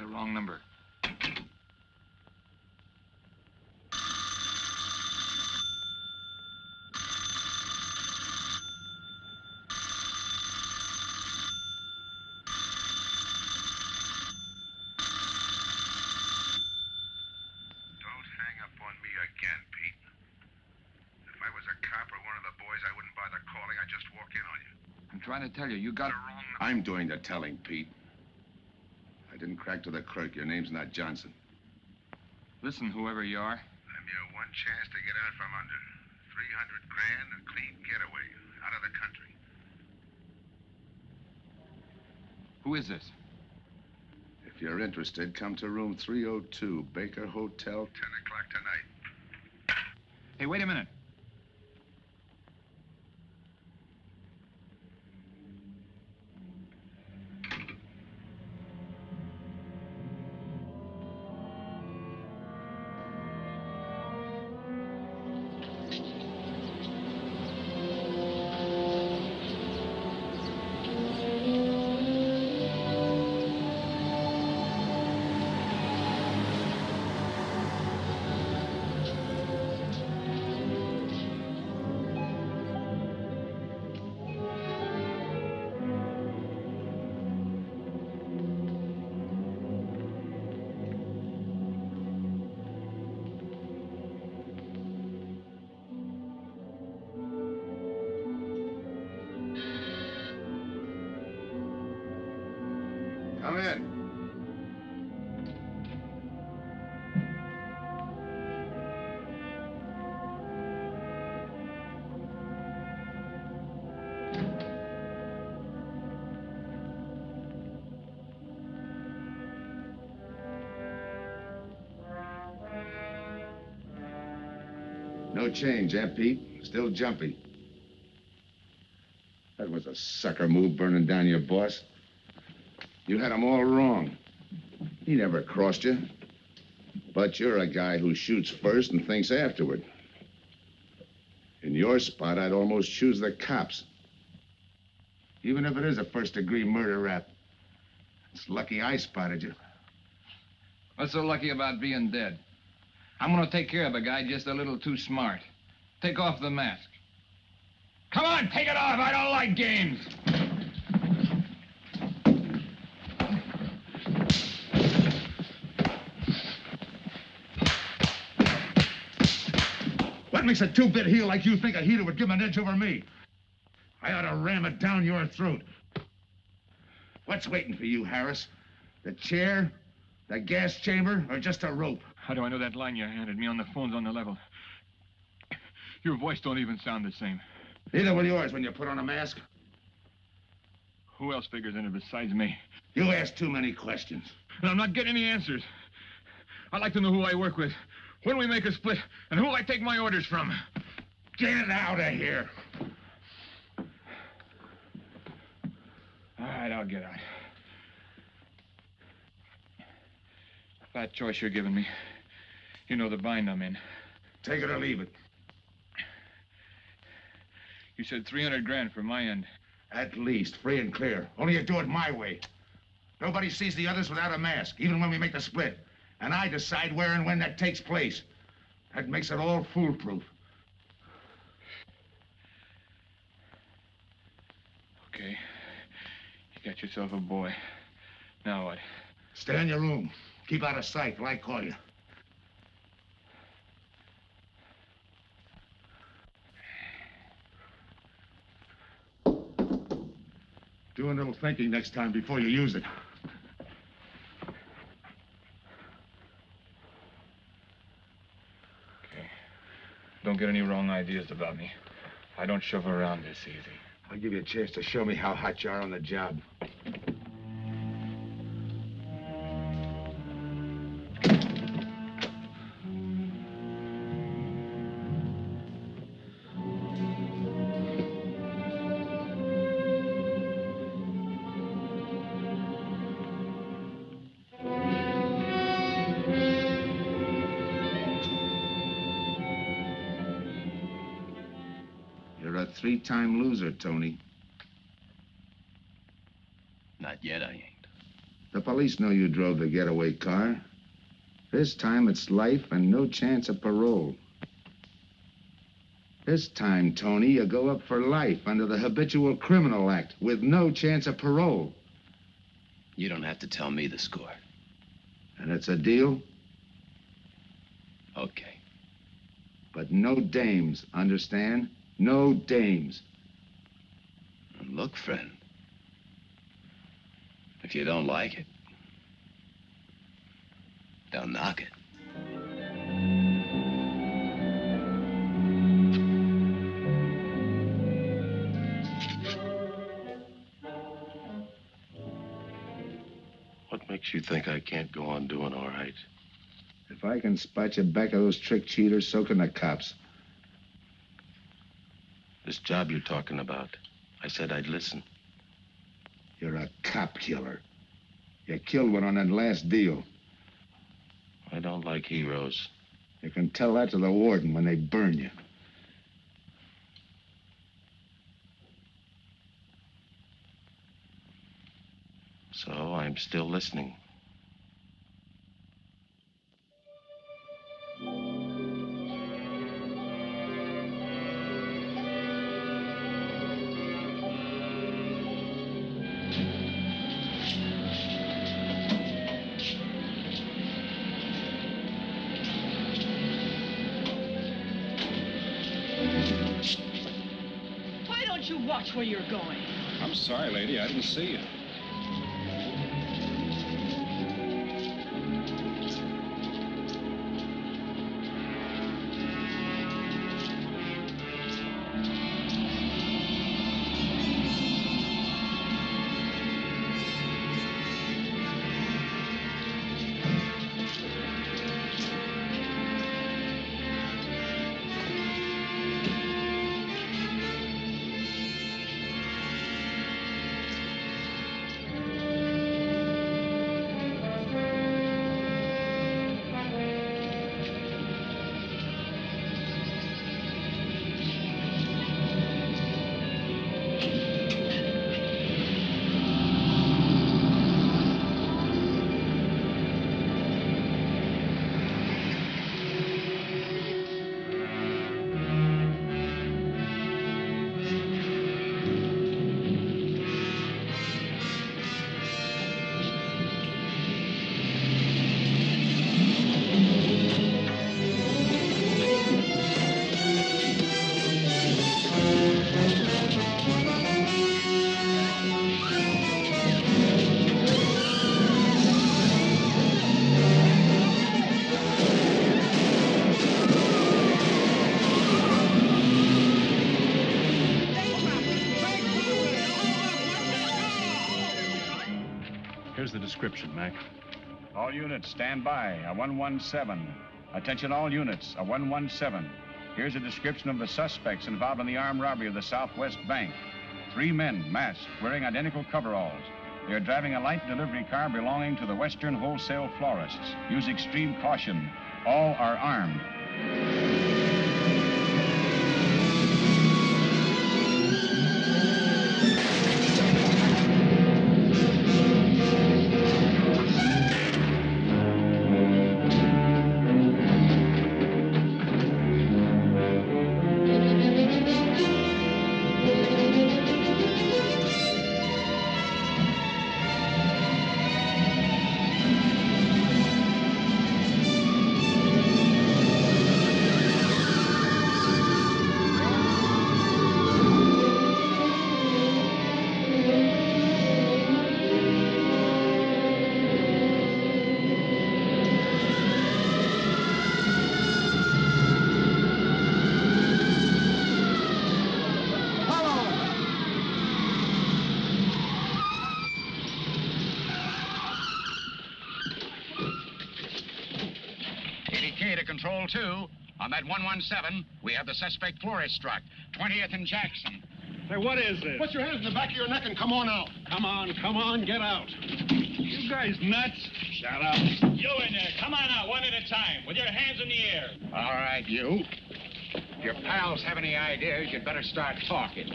the wrong number. Trying to tell you, you got it wrong. I'm doing the telling, Pete. I didn't crack to the clerk. Your name's not Johnson. Listen, whoever you are. I'm your one chance to get out from under. 300 grand, a clean getaway, out of the country. Who is this? If you're interested, come to room 302, Baker Hotel. 10 o'clock tonight. Hey, wait a minute. Come in. No change, eh, Pete? Still jumpy. That was a sucker move, burning down your boss. You had him all wrong. He never crossed you. But you're a guy who shoots first and thinks afterward. In your spot, I'd almost choose the cops. Even if it is a first-degree murder rap. It's lucky I spotted you. What's so lucky about being dead? I'm gonna take care of a guy just a little too smart. Take off the mask. Come on, take it off. I don't like games. What makes a two-bit heel like you think a heater would give him an edge over me? I ought to ram it down your throat. What's waiting for you, Harris? The chair, the gas chamber, or just a rope? How do I know that line you handed me on the phone's on the level? Your voice don't even sound the same. Neither will yours when you put on a mask. Who else figures in it besides me? You ask too many questions. And I'm not getting any answers. I'd like to know who I work with, when we make a split, and who I take my orders from. Get out of here. All right, I'll get out. That choice you're giving me. You know the bind I'm in. Take it or leave it. You said 300 grand for my end. At least, free and clear. Only you do it my way. Nobody sees the others without a mask, even when we make the split. And I decide where and when that takes place. That makes it all foolproof. Okay. You got yourself a boy. Now what? Stay in your room. Keep out of sight till I call you. Do a little thinking next time before you use it. Okay. Don't get any wrong ideas about me. I don't shove around this easy. I'll give you a chance to show me how hot you are on the job. You're a three-time loser, Tony. Not yet, I ain't. The police know you drove the getaway car. This time it's life and no chance of parole. This time, Tony, you go up for life under the Habitual Criminal Act with no chance of parole. You don't have to tell me the score. And it's a deal? Okay. But no dames, understand? No dames. And look, friend, if you don't like it, don't knock it. What makes you think I can't go on doing all right? If I can spot you back of those trick cheaters, so can the cops. This job you're talking about, I said I'd listen. You're a cop killer. You killed one on that last deal. I don't like heroes. You can tell that to the warden when they burn you. So I'm still listening. Why don't you watch where you're going? I'm sorry, lady. I didn't see you. Here's the description, Mac. All units, stand by. A 117. Attention all units, a 117. Here's a description of the suspects involved in the armed robbery of the Southwest Bank. 3 men, masked, wearing identical coveralls. They are driving a light delivery car belonging to the Western Wholesale Florists. Use extreme caution. All are armed. to Control 2. On that 117, we have the suspect florist struck. 20th and Jackson. Say, what is this? Put your hands in the back of your neck and come on out. Come on, get out. You guys nuts? Shut up. You in there, come on out one at a time, with your hands in the air. All right, you. If your pals have any ideas, you'd better start talking.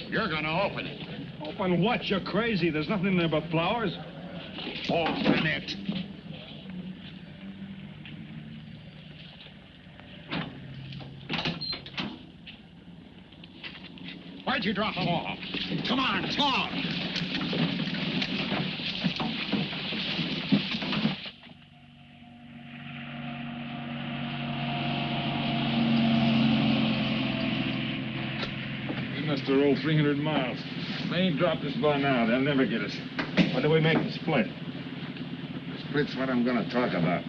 You're gonna open it. Open what? You're crazy. There's nothing in there but flowers. Open it. Why'd you drop them off? Come on, talk. We must have rolled 300 miles. If they ain't dropped us by now, they'll never get us. When do we make the split? Split's what I'm gonna talk about.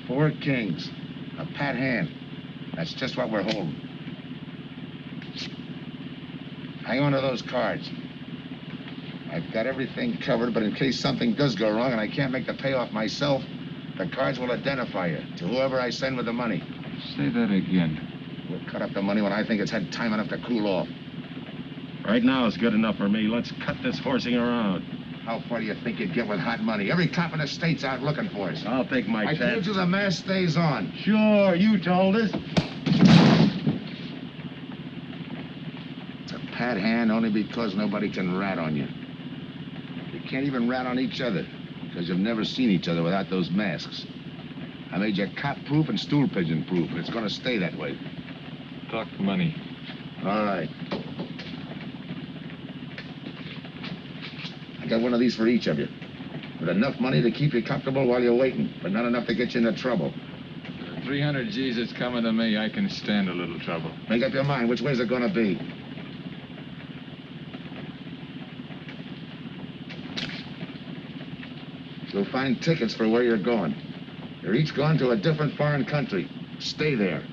4 kings. A pat hand. That's just what we're holding. Hang on to those cards. I've got everything covered, but in case something does go wrong and I can't make the payoff myself, the cards will identify you to whoever I send with the money. Say that again. We'll cut up the money when I think it's had time enough to cool off. Right now is good enough for me. Let's cut this horsing around. How far do you think you'd get with hot money? Every cop in the state's out looking for us. I'll take my I chance. told you the mask stays on. Sure, you told us. It's a pat hand only because nobody can rat on you. You can't even rat on each other because you've never seen each other without those masks. I made you cop-proof and stool pigeon-proof, and it's going to stay that way. Talk money. All right. I got one of these for each of you. With enough money to keep you comfortable while you're waiting, but not enough to get you into trouble. 300 G's that's coming to me, I can stand a little trouble. Make up your mind. Which way's it going to be? You'll find tickets for where you're going. You're each going to a different foreign country. Stay there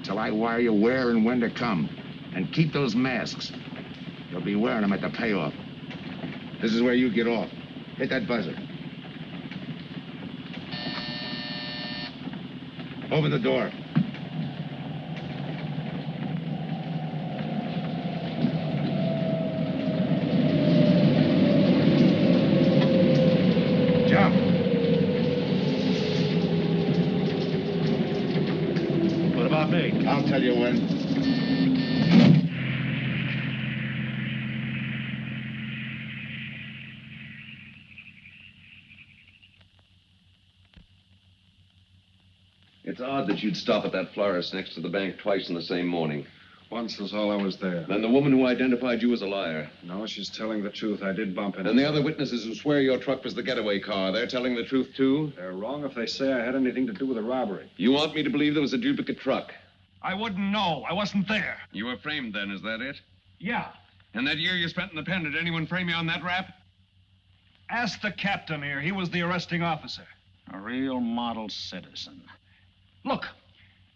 till I wire you where and when to come. And keep those masks. You'll be wearing them at the payoff. This is where you get off. Hit that buzzer. Open the door. Jump. What about me? I'll tell you when. It's odd that you'd stop at that florist next to the bank twice in the same morning. Once was all I was there. Then the woman who identified you as a liar. No, she's telling the truth. I did bump into And the her. other witnesses who swear your truck was the getaway car, they're telling the truth, too? They're wrong if they say I had anything to do with the robbery. You want me to believe there was a duplicate truck? I wouldn't know. I wasn't there. You were framed then, is that it? Yeah. And that year you spent in the pen, did anyone frame you on that rap? Ask the captain here. He was the arresting officer. A real model citizen. Look,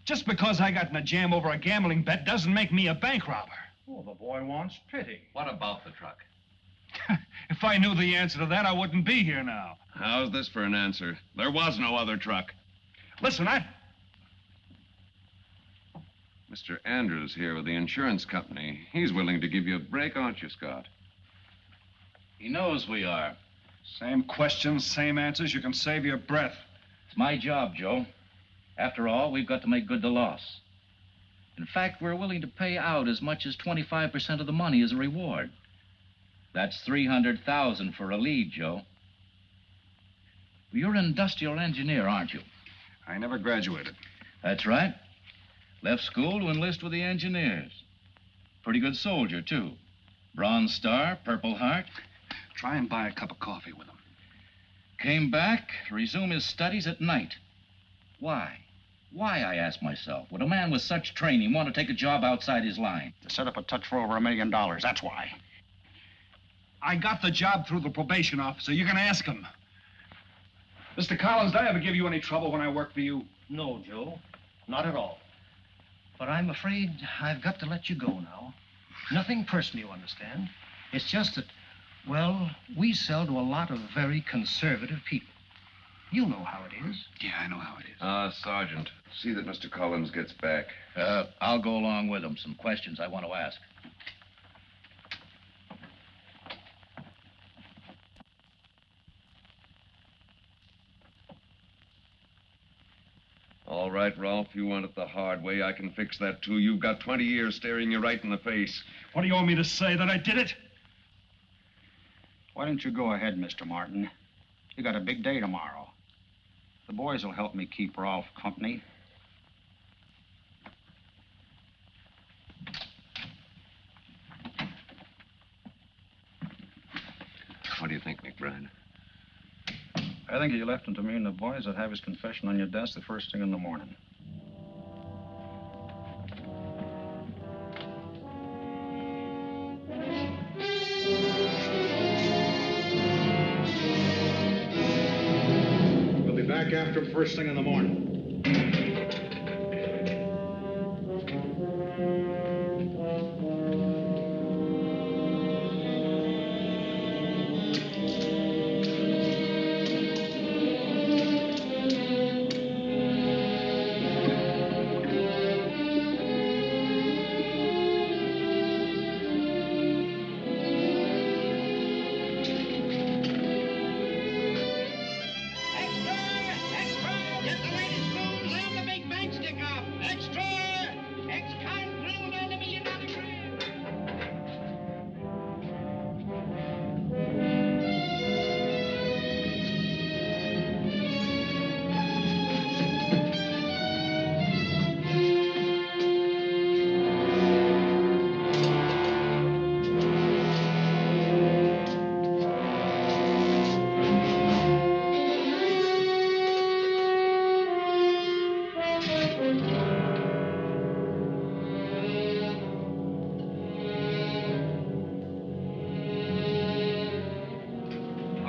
just because I got in a jam over a gambling bet doesn't make me a bank robber. Oh, the boy wants pity. What about the truck? If I knew the answer to that, I wouldn't be here now. How's this for an answer? There was no other truck. Listen, Mr. Andrews here with the insurance company. He's willing to give you a break, aren't you, Scott? He knows we are. Same questions, same answers. You can save your breath. It's my job, Joe. After all, we've got to make good the loss. In fact, we're willing to pay out as much as 25% of the money as a reward. That's $300,000 for a lead, Joe. You're an industrial engineer, aren't you? I never graduated. That's right. Left school to enlist with the engineers. Pretty good soldier, too. Bronze Star, Purple Heart. Try and buy a cup of coffee with him. Came back to resume his studies at night. Why? Why, I ask myself, would a man with such training want to take a job outside his line? To set up a touch for over $1 million, that's why. I got the job through the probation officer. You can ask him. Mr. Collins, did I ever give you any trouble when I worked for you? No, Joe. Not at all. But I'm afraid I've got to let you go now. Nothing personal, you understand. It's just that, well, we sell to a lot of very conservative people. You know how it is. Yeah, I know how it is. Sergeant, see that Mr. Collins gets back. I'll go along with him. Some questions I want to ask. All right, Ralph, you want it the hard way. I can fix that, too. You've got 20 years staring you right in the face. What do you want me to say, that I did it? Why don't you go ahead, Mr. Martin? We got a big day tomorrow. The boys will help me keep Rolf company. What do you think, McBride? I think if you left him to me and the boys, I'd have his confession on your desk the first thing in the morning. We'll be back after him first thing in the morning.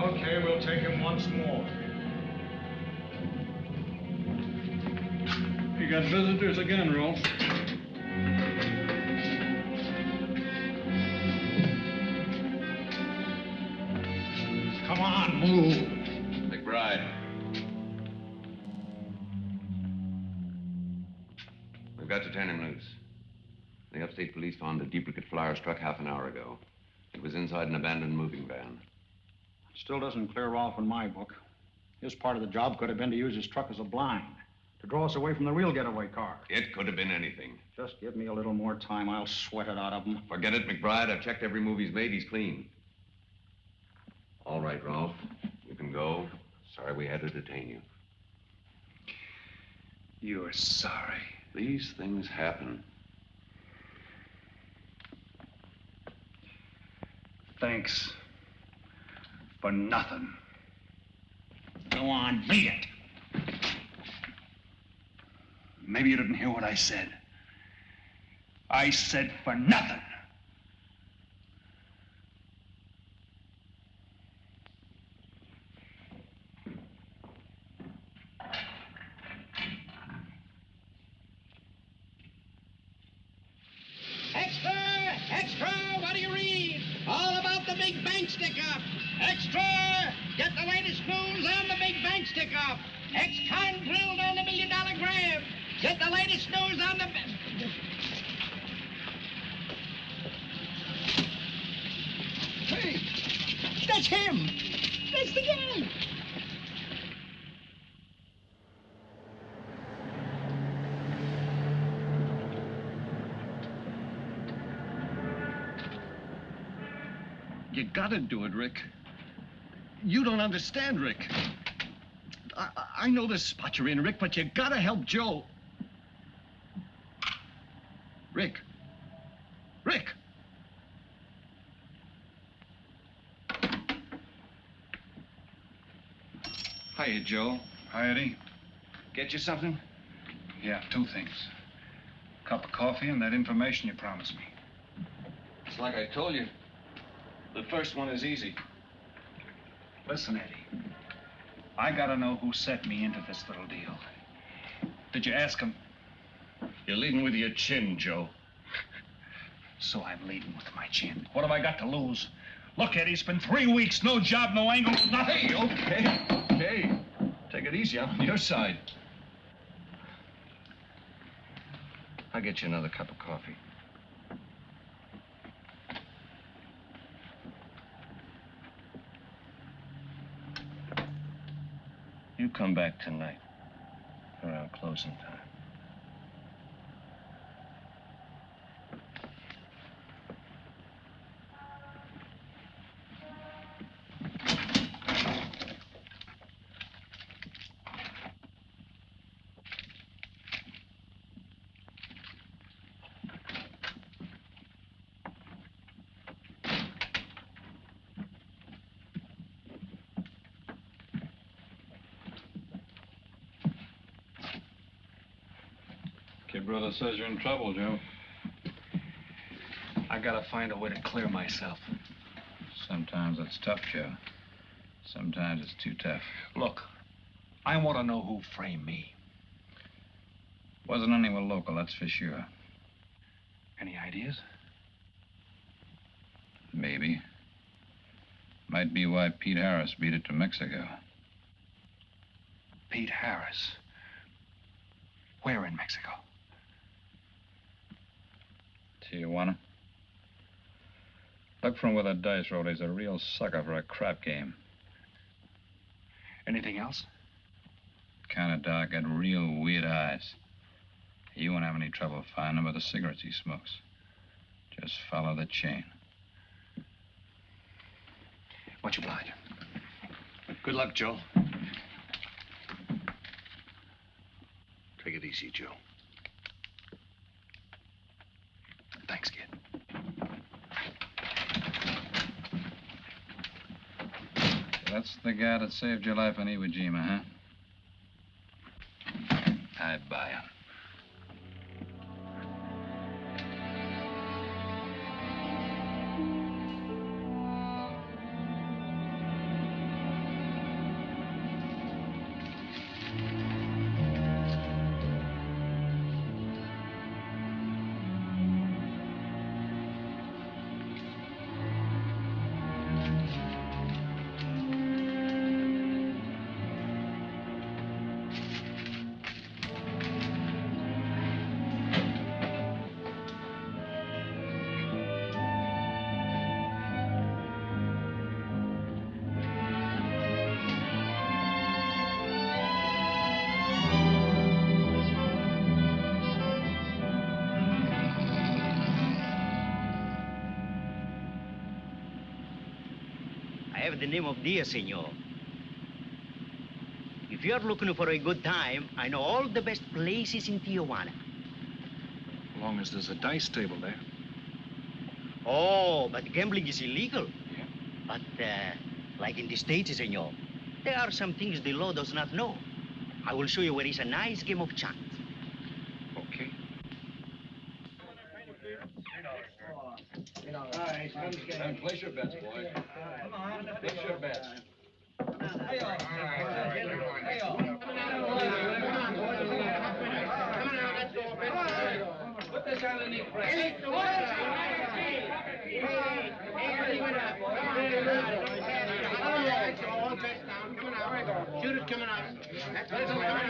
Okay, we'll take him once more. You got visitors again, Rolf. Come on, move. McBride. We've got to turn him loose. The upstate police found a duplicate flyer struck half an hour ago. It was inside an abandoned moving van. Still doesn't clear Rolf in my book. His part of the job could have been to use his truck as a blind, to draw us away from the real getaway car. It could have been anything. Just give me a little more time. I'll sweat it out of him. Forget it, McBride. I've checked every move he's made. He's clean. All right, Rolf. You can go. Sorry we had to detain you. You're sorry. These things happen. Thanks. For nothing. Go on, beat it. Maybe you didn't hear what I said. I said for nothing. Extra! Extra! What do you read? All about the big bank stick-up. Extra! Get the latest news on the big bank stick-up. Ex-con drilled on the $1 million grab. Get the latest news on the... Hey, that's him. That's the guy. You gotta do it, Rick. You don't understand, Rick. I know this spot you're in, Rick, but you gotta help Joe. Rick. Rick! Hiya, Joe. Hi, Eddie. Get you something? Yeah, 2 things. Cup of coffee and that information you promised me. It's like I told you. The first one is easy. Listen, Eddie. I gotta know who set me into this little deal. Did you ask him? You're leading with your chin, Joe. So I'm leading with my chin. What have I got to lose? Look, Eddie, it's been 3 weeks. No job, no angle, nothing. Hey, okay. Take it easy. I'm on your side. I'll get you another cup of coffee. You come back tonight, around closing time. Your brother says you're in trouble, Joe. I gotta find a way to clear myself. Sometimes it's tough, Joe. Sometimes it's too tough. Look, I want to know who framed me. Wasn't anyone local, that's for sure. Any ideas? Maybe. Might be why Pete Harris beat it to Mexico. Pete Harris? Where in Mexico? Tijuana. Look from where the dice rolled. He's a real sucker for a crap game. Anything else? Kind of dark, got real weird eyes. You won't have any trouble finding him by the cigarettes he smokes. Just follow the chain. Much obliged. Good luck, Joe. Take it easy, Joe. Thanks, kid. That's the guy that saved your life in Iwo Jima, huh? I buy him. I have the name of Diaz, senor. If you're looking for a good time, I know all the best places in Tijuana. As long as there's a dice table there. Oh, but gambling is illegal. Yeah. But, like in the States, senor, there are some things the law does not know. I will show you where is a nice game of chance. Okay. Place your bets, boys. Come on. Place your bets. Put this on the knee press. Shoot it coming out. That's all right.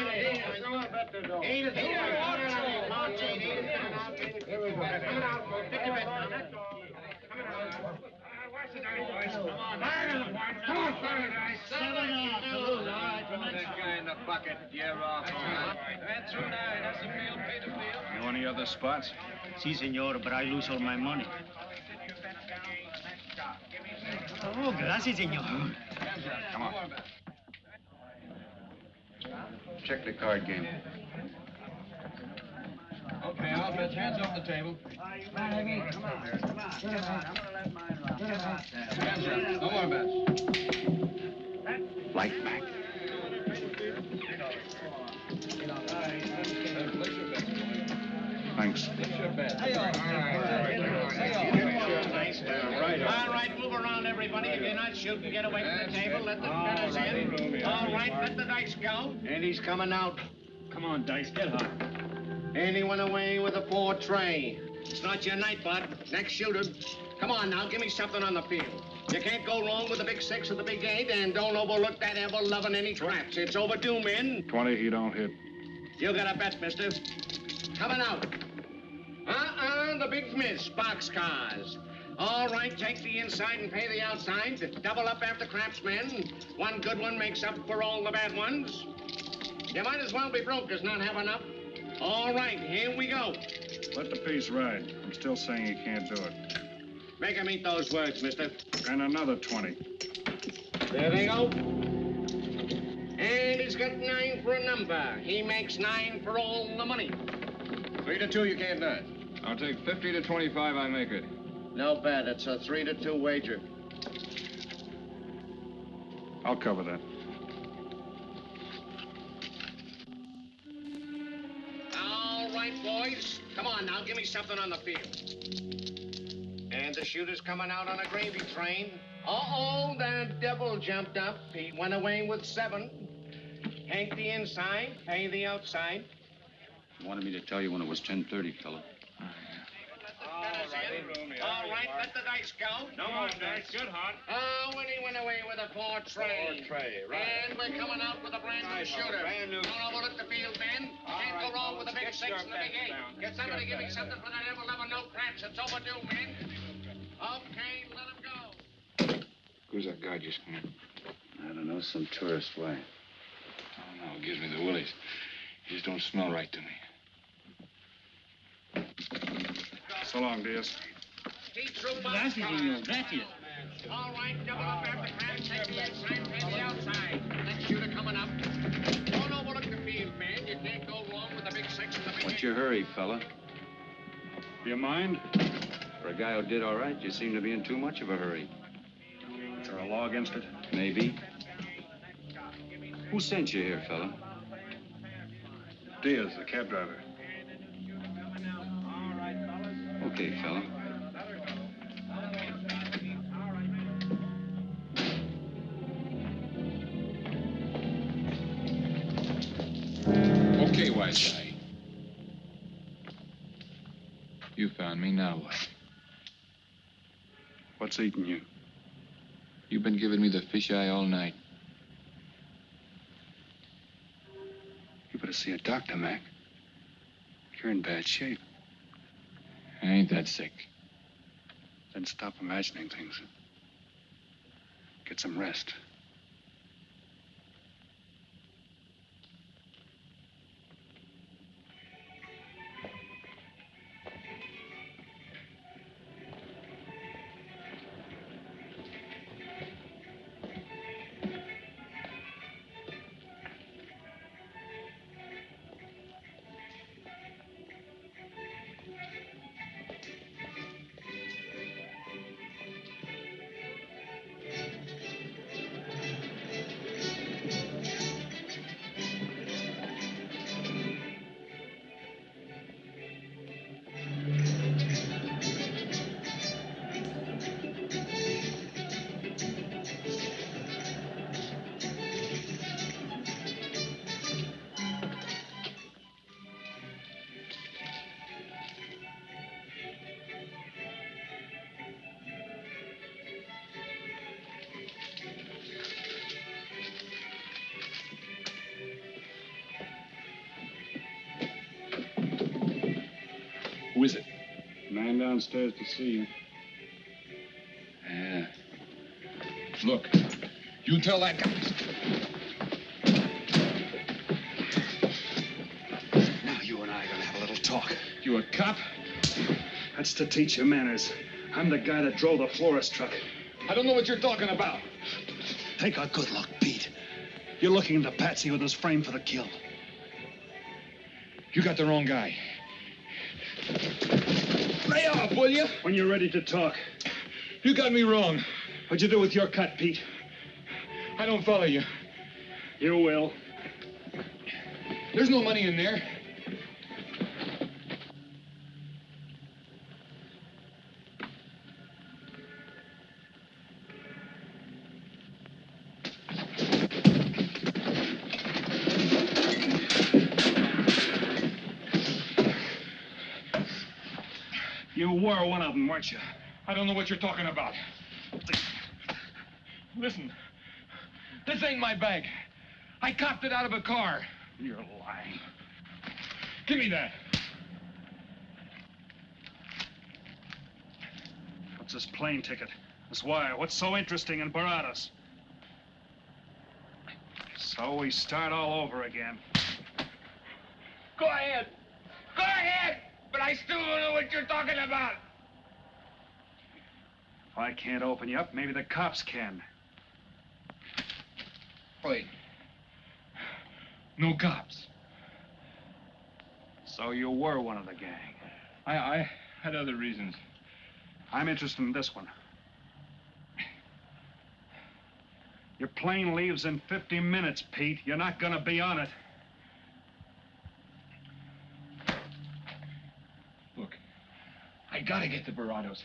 Coming out, folks. Take your bet now. That's all. Coming out. Watch the dice, boys. Come on. Come on, fire the dice. 7 off. All right. Put that guy in the bucket. You're off. That's right. That's the field. Pay the field. Know any other spots? Si, senor, but I lose all my money. Oh, gracias, senor. Come on. Check the card game. Okay, I'll bet hands off the table. Come on. I'm gonna let mine rock. Hands up. No more bets. Light back. Place your bets, boys. Thanks. Place your bets. All right, move around, everybody. If you're not shooting, get away from the table. Let the betters in. All right, let the dice go. And he's coming out. Come on, Dice, get hot. And he went away with a 4 tray. It's not your night, bud. Next shooter. Come on now, give me something on the field. You can't go wrong with the big 6 or the big 8, and don't overlook that ever-loving any traps. It's overdue, men. 20, he don't hit. You got a bet, mister. Coming out. The big miss, boxcars. All right, take the inside and pay the outside. Double up after craps, men. One good one makes up for all the bad ones. You might as well be broke as not have enough. All right, here we go. Let the piece ride. I'm still saying he can't do it. Make him eat those words, mister. And another 20. There they go. And he's got 9 for a number. He makes 9 for all the money. 3 to 2, you can't do it. I'll take 50 to 25, I make it. No bad. It's a 3 to 2 wager. I'll cover that. All right, boys. boys. Come on now, give me something on the field. And the shooter's coming out on a gravy train. Uh-oh, the devil jumped up. He went away with 7. Hank the inside, pay the outside. You wanted me to tell you when it was 10:30, fella. All right, let the dice go. No more dice. Good, Hart. Oh, and he went away with a 4 tray. 4 tray, right. And we're coming out with a brand new shooter. Brand new. Don't overlook the field, men. Can't go wrong with a big 6 and a big 8. Get somebody to give me something for that devil level no craps. It's overdue, men. Okay, let him go. Who's that guy just come in? I don't know, some tourist. Why? I don't know. It gives me the willies. He just don't smell right to me. So long, Diaz. Gracias, señor. Gracias. All right, double up after craps. Take the inside, pay the outside. Next shooter coming up. Don't overlook the field, man. You can't go wrong with the big 6 and the big 8. What's your hurry, fella? You mind? For a guy who did all right, you seem to be in too much of a hurry. Is there a law against it? Maybe. Who sent you here, fella? Diaz, the cab driver. Okay, fella. Okay, wise guy. You found me, now what? What's eating you? You've been giving me the fisheye all night. You better see a doctor, Mac. You're in bad shape. I ain't that sick. Then stop imagining things. Get some rest. Who is it? Man downstairs to see you. Yeah. Look, you tell that guy. Now you and I are gonna have a little talk. You a cop? That's to teach you manners. I'm the guy that drove the florist truck. I don't know what you're talking about. Take a good look, Pete. You're looking into Patsy with his frame for the kill. You got the wrong guy. Lay off, will you? When you're ready to talk. You got me wrong. What'd you do with your cut, Pete? I don't follow you. You will. There's no money in there. You were one of them, weren't you? I don't know what you're talking about. Listen, this ain't my bag. I copped it out of a car. You're lying. Give me that. What's this plane ticket? This wire? What's so interesting in Baradas? So we start all over again. Go ahead. Go ahead. But I still don't know what you're talking about. If I can't open you up, maybe the cops can. Wait. No cops. So you were one of the gang. I had other reasons. I'm interested in this one. Your plane leaves in 50 minutes, Pete. You're not gonna be on it. gotta get to Barados.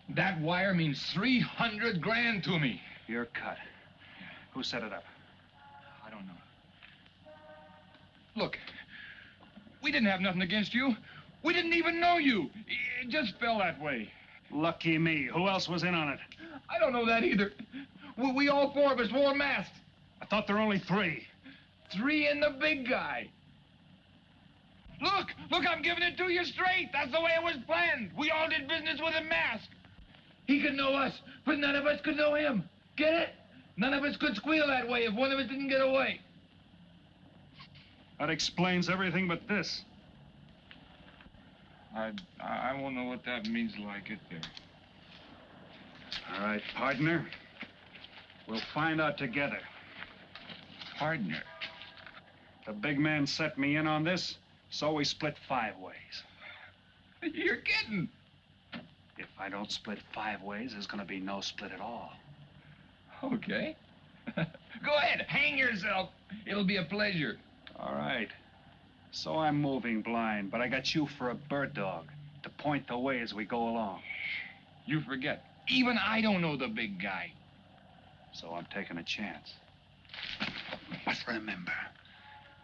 That wire means 300 grand to me. You're cut. Who set it up? I don't know. Look, we didn't have nothing against you. We didn't even know you. It just fell that way. Lucky me. Who else was in on it? I don't know that either. We all four of us wore masks. I thought there were only 3. 3 and the big guy. Look, I'm giving it to you straight. That's the way it was planned. We all did business with a mask. He could know us, but none of us could know him. Get it? None of us could squeal that way if one of us didn't get away. That explains everything but this. I won't know what that means till I get there. All right, partner. We'll find out together. Partner? The big man set me in on this, so we split 5 ways. You're kidding. If I don't split 5 ways, there's gonna be no split at all. Okay. Go ahead, hang yourself. It'll be a pleasure. All right. So I'm moving blind, but I got you for a bird dog to point the way as we go along. You forget. Even I don't know the big guy. So I'm taking a chance. But remember,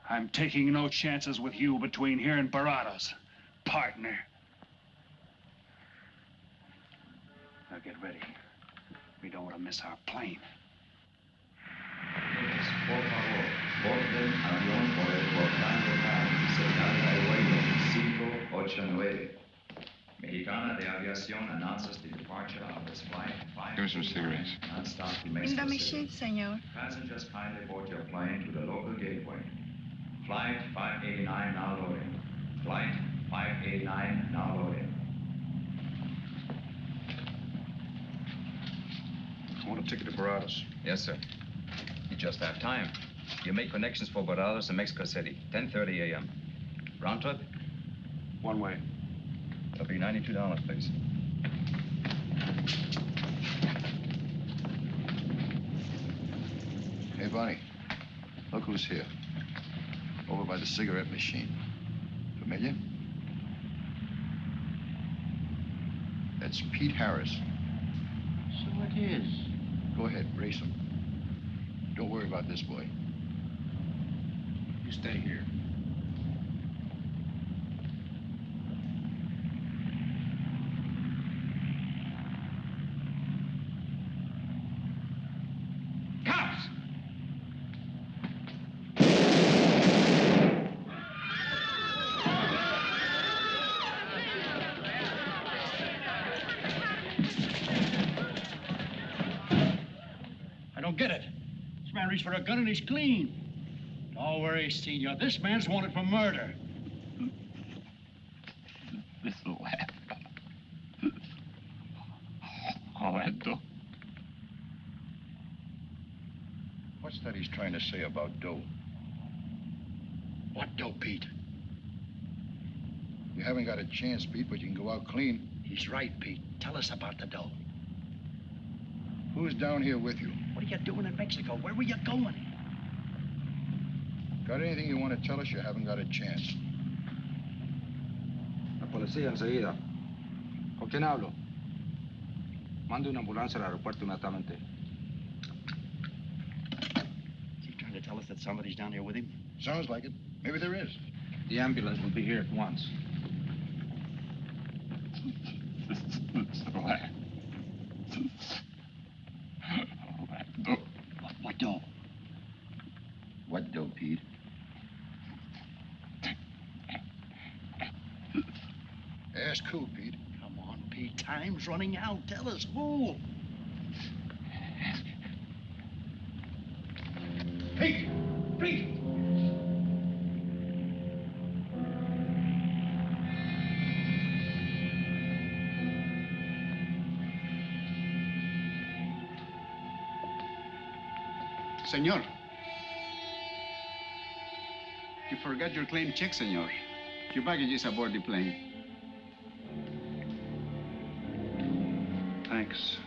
I'm taking no chances with you between here and Barados, partner. Now get ready. We don't want to miss our plane. Por favor, borden avión por el portón local, señal de vuelo 589. Mexicana de Aviación announces the departure of this flight 5. Give me some cigarettes. Non-stop to In Mexico the City. machine, senor. Passengers kindly board your plane to the local gateway. Flight 589 now loading. Flight 589 now loading. I want a ticket to Barados. Yes, sir. You just have time. You make connections for Barados and Mexico City, 10:30 a.m. Round trip? One way. It'll be $92, please. Hey, Bonnie. Look who's here. Over by the cigarette machine. Familiar? That's Pete Harris. So it is. Go ahead, race him. Don't worry about this boy. You stay here. Cops! I don't get it. This man reached for a gun and he's clean. Don't worry, Senor. This man's wanted for murder. This'll happen. All that dough. What's that he's trying to say about dough? What dough, Pete? You haven't got a chance, Pete, but you can go out clean. He's right, Pete. Tell us about the dough. Who's down here with you? What are you doing in Mexico? Where were you going? Got anything you want to tell us? You haven't got a chance. La policía enseguida. ¿Con quién hablo? Mande una ambulancia al aeropuerto inmediatamente. Is he trying to tell us that somebody's down here with him? Sounds like it. Maybe there is. The ambulance will be here at once. What dough? What dough, Pete? Ask who, Pete? Come on, Pete. Time's running out. Tell us who. Pete! Pete! Senor. You forgot your claim check, senor. Your baggage is aboard the plane. Thanks.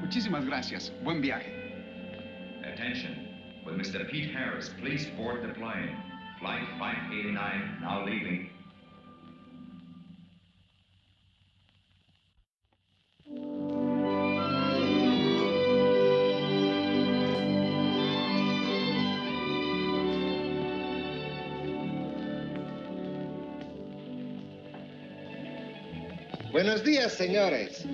Muchísimas gracias. Buen viaje. Attention. Will Mr. Pete Harris please board the plane? Flight 589 now leaving. Buenos dias, senores.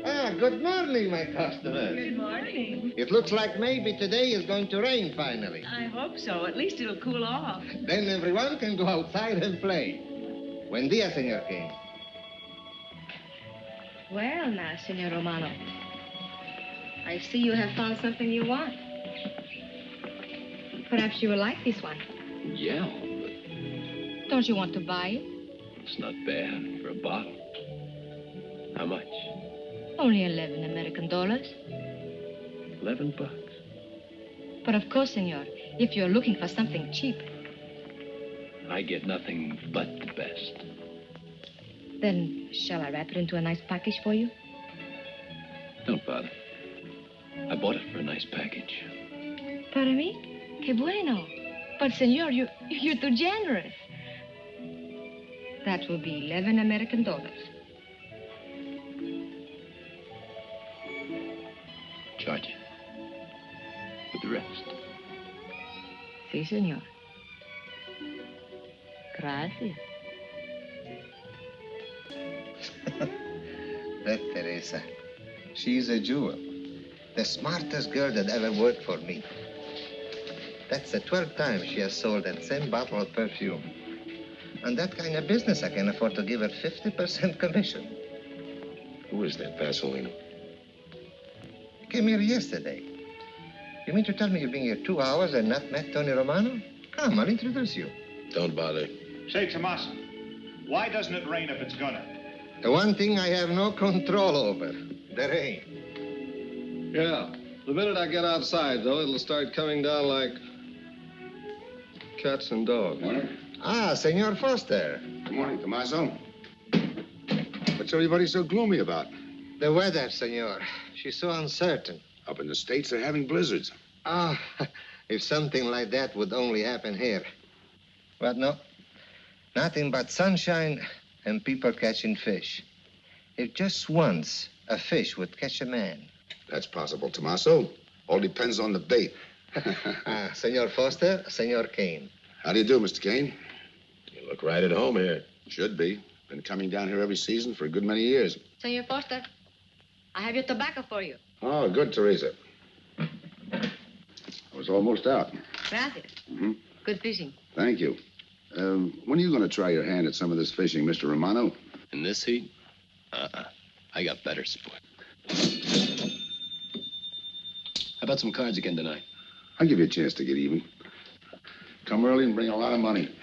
Ah, good morning, my customers. Good morning. It looks like maybe today is going to rain finally. I hope so. At least it'll cool off. Then everyone can go outside and play. Buen dia, Senor King. Well, now, Senor Romano, I see you have found something you want. Perhaps you will like this one. Yeah, Don't you want to buy it? it's not bad for a bottle. How much? Only 11 American dollars. $11. But of course, senor, if you're looking for something cheap, I get nothing but the best. then shall I wrap it into a nice package for you? Don't bother. I bought it for a nice package. Para mí? Que bueno. But, senor, you're too generous. That will be 11 American dollars. Charge it. With the rest. Si, senor. Gracias. That Teresa, she's a jewel. The smartest girl that ever worked for me. That's the 12th time she has sold that same bottle of perfume. On that kind of business, I can afford to give her 50% commission. Who is that Vaseline? Came here yesterday. You mean to tell me you've been here 2 hours and not met Tony Romano? Come, I'll introduce you. Don't bother. Say, Tommaso, why doesn't it rain if it's gonna? The one thing I have no control over, the rain. Yeah. The minute I get outside, though, it'll start coming down like cats and dogs. Ah, Senor Foster. Good morning, Tommaso. What's everybody so gloomy about? The weather, senor. She's so uncertain. Up in the States, they're having blizzards. Ah, if something like that would only happen here. But no, nothing but sunshine and people catching fish. If just once a fish would catch a man. That's possible, Tommaso. All depends on the bait. Senor Foster, Senor Kane. How do you do, Mr. Kane? You look right at home here. Should be. Been coming down here every season for a good many years. Senor Foster, I have your tobacco for you. Oh, good, Teresa. I was almost out. Gracias. Mm-hmm. Good fishing. Thank you. When are you going to try your hand at some of this fishing, Mr. Romano? In this heat? I got better sport. How about some cards again tonight? I'll give you a chance to get even. Come early and bring a lot of money.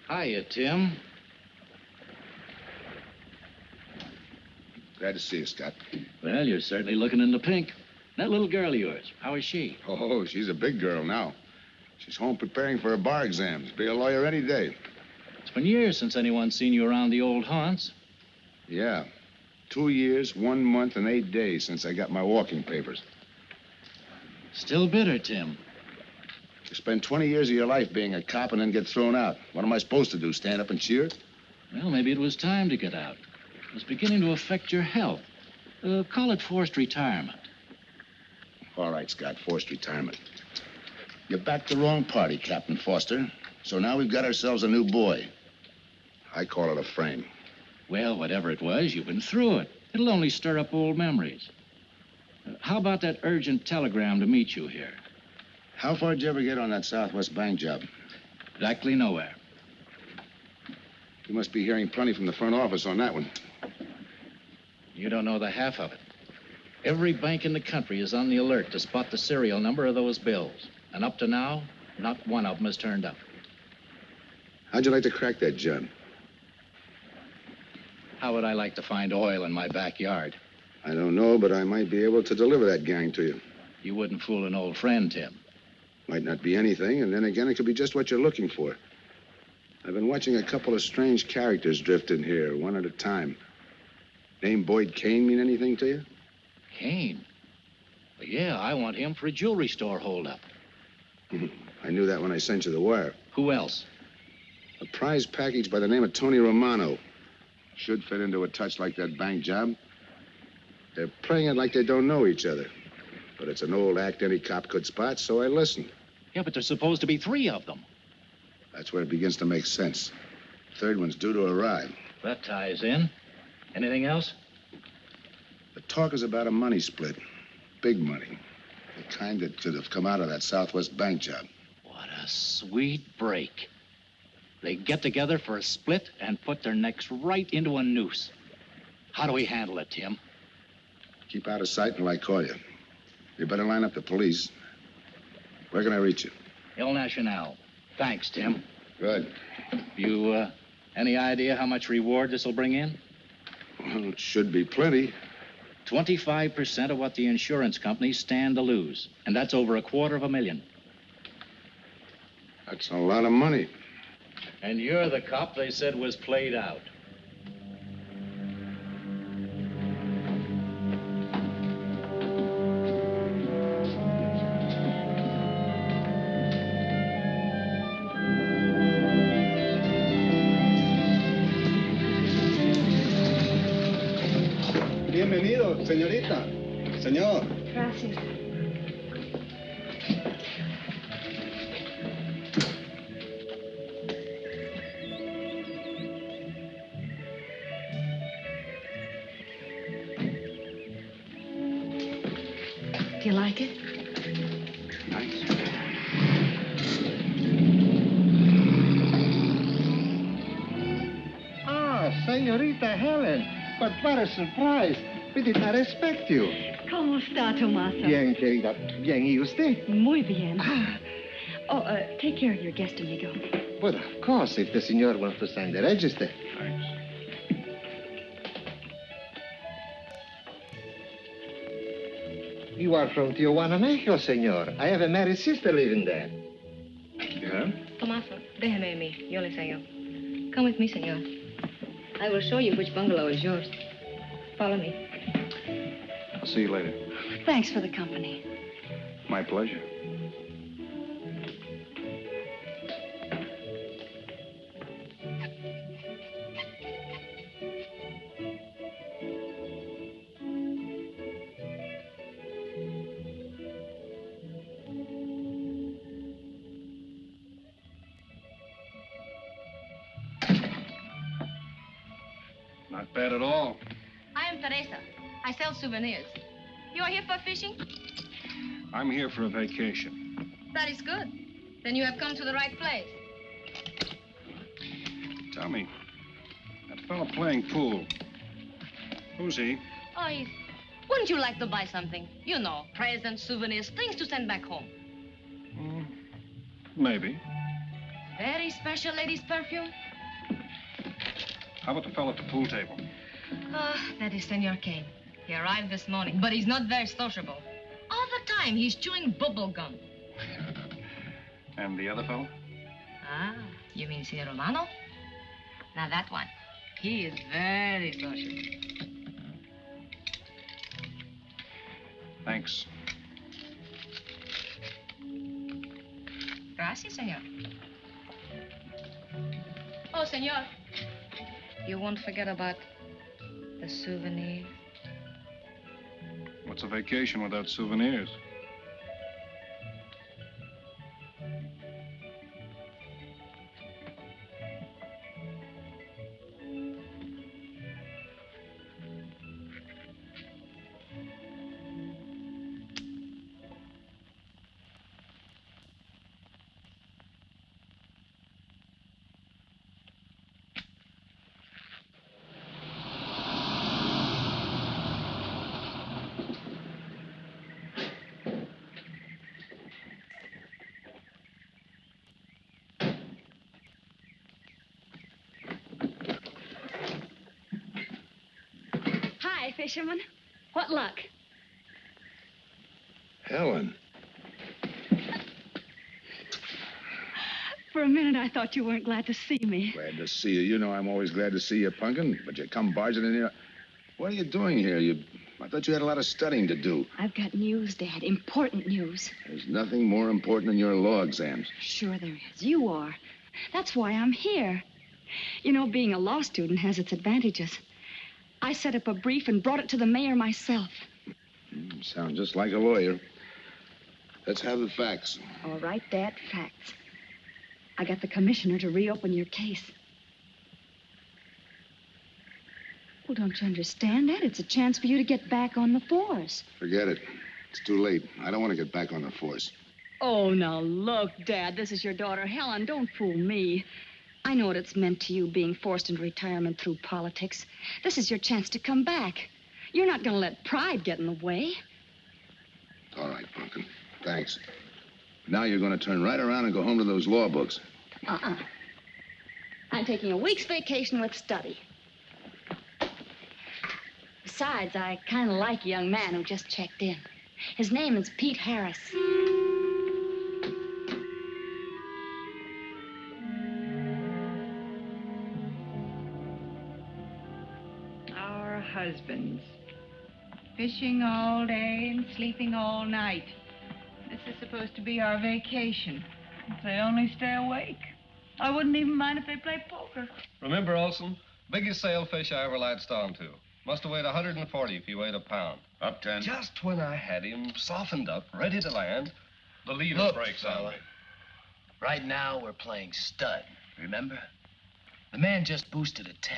Hiya, Tim. Glad to see you, Scott. Well, you're certainly looking in the pink. That little girl of yours, how is she? Oh, she's a big girl now. She's home preparing for her bar exams. Be a lawyer any day. It's been years since anyone's seen you around the old haunts. Yeah. 2 years, 1 month, and 8 days since I got my walking papers. Still bitter, Tim. You spend 20 years of your life being a cop and then get thrown out. What am I supposed to do, stand up and cheer? Well, maybe it was time to get out. It was beginning to affect your health. Call it forced retirement. All right, Scott, forced retirement. You backed the wrong party, Captain Foster. So now we've got ourselves a new boy. I call it a frame. Well, whatever it was, you've been through it. It'll only stir up old memories. How about that urgent telegram to meet you here? How far did you ever get on that Southwest Bank job? Exactly nowhere. You must be hearing plenty from the front office on that one. You don't know the half of it. Every bank in the country is on the alert to spot the serial number of those bills. And up to now, not one of them has turned up. How'd you like to crack that job? How would I like to find oil in my backyard? I don't know, but I might be able to deliver that gang to you. You wouldn't fool an old friend, Tim. Might not be anything, and then again, it could be just what you're looking for. I've been watching a couple of strange characters drift in here, one at a time. Name Boyd Kane mean anything to you? Kane? Well, yeah, I want him for a jewelry store holdup. I knew that when I sent you the wire. Who else? A prize package by the name of Tony Romano. Should fit into a touch like that bank job. They're playing it like they don't know each other. But it's an old act any cop could spot, so I listened. Yeah, but there's supposed to be 3 of them. That's where it begins to make sense. Third one's due to arrive. That ties in. Anything else? The talk is about a money split. Big money. The kind that should have come out of that Southwest bank job. What a sweet break. They get together for a split and put their necks right into a noose. How do we handle it, Tim? Keep out of sight until I call you. You better line up the police. Where can I reach you? El Nacional. Thanks, Tim. Good. You, any idea how much reward this will bring in? Well, it should be plenty. 25% of what the insurance companies stand to lose. And that's over $250,000. That's a lot of money. And you're the cop they said was played out. Bienvenido, señorita. Señor. Gracias. Do you like it? Nice. Ah, señorita Helen. But what a surprise. We did not expect you. ¿Cómo está, Tomasa? Bien, querida. Bien, ¿y usted? Muy bien. Oh, take care of your guest, amigo. But of course, if the señor wants to sign the register. Thanks. You are from Tijuana, Mexico, señor. I have a married sister living there. Yeah? Tomasa, déjeme a mí. Yo le enseño. Come with me, senor. I will show you which bungalow is yours. Follow me. I'll see you later. Thanks for the company. My pleasure. Not bad at all. I am Teresa. I sell souvenirs. You are here for fishing? I'm here for a vacation. That is good. Then you have come to the right place. Tell me, that fellow playing pool, who's he? Oh, wouldn't you like to buy something? You know, presents, souvenirs, things to send back home. Maybe. Very special ladies' perfume. How about the fellow at the pool table? That is Senor Kane. He arrived this morning, but he's not very sociable. All the time, he's chewing bubble gum. And the other fellow? Ah, you mean Senor Romano? Now, that one. He is very social. Thanks. Gracias, senor. Oh, senor. You won't forget about the souvenirs. What's a vacation without souvenirs? Hi, fisherman. What luck? Helen. For a minute, I thought you weren't glad to see me. Glad to see you. You know I'm always glad to see you, Punkin, but you come barging in here. What are you doing here? I thought you had a lot of studying to do. I've got news, Dad. Important news. There's nothing more important than your law exams. Sure there is. You are. That's why I'm here. You know, being a law student has its advantages. I set up a brief and brought it to the mayor myself. Sound just like a lawyer. Let's have the facts. All right, Dad, facts. I got the commissioner to reopen your case. Well, don't you understand that? It's a chance for you to get back on the force. Forget it. It's too late. I don't want to get back on the force. Oh, now look, Dad, this is your daughter, Helen. Don't fool me. I know what it's meant to you being forced into retirement through politics. This is your chance to come back. You're not going to let pride get in the way. All right, Pumpkin. Thanks. Now you're going to turn right around and go home to those law books. I'm taking a week's vacation with study. Besides, I kind of like a young man who just checked in. His name is Pete Harris. Our husbands. Fishing all day and sleeping all night. This is supposed to be our vacation. If they only stay awake. I wouldn't even mind if they played poker. Remember, Olson, biggest sailfish I ever latched onto. Must have weighed 140 if he weighed a pound. Up 10. Just when I had him softened up, ready to land, the leader Look, breaks on me. Right now, we're playing stud, remember? The man just boosted a 10.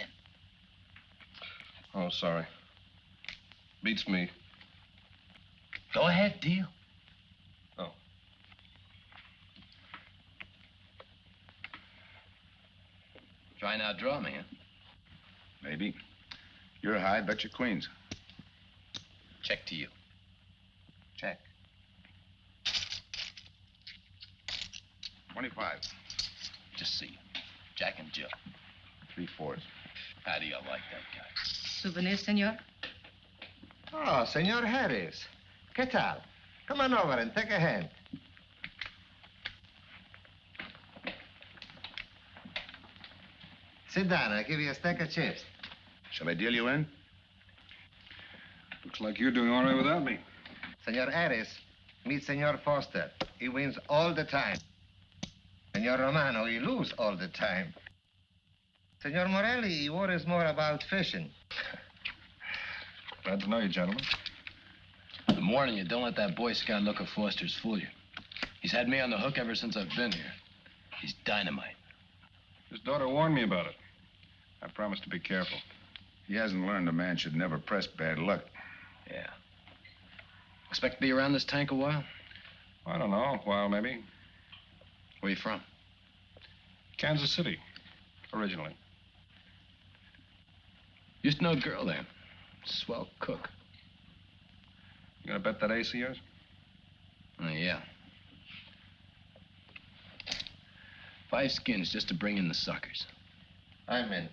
Oh, sorry. Beats me. Go ahead, deal. Oh. Try and outdraw me, huh? Maybe. You're high, bet your queens. Check to you. Check. 25. Just see. Jack and Jill. 3/4. How do you like that guy? Souvenir, senor? Oh, Senor Harris. ¿Qué tal? Come on over and take a hand. Sit down. I'll give you a stack of chips. Shall I deal you in? Looks like you're doing all right without me. Senor Harris, meet Senor Foster. He wins all the time. Senor Romano, he loses all the time. Senor Morelli, he worries more about fishing. Glad to know you, gentlemen. I'm warning you, don't let that Boy Scout look of Foster's fool you. He's had me on the hook ever since I've been here. He's dynamite. His daughter warned me about it. I promised to be careful. He hasn't learned a man should never press bad luck. Yeah. Expect to be around this tank a while? I don't know, a while maybe. Where you from? Kansas City, originally. Used to know a girl there. Swell cook. You gonna bet that ace of yours? Oh, yeah. 5 skins just to bring in the suckers. I'm in.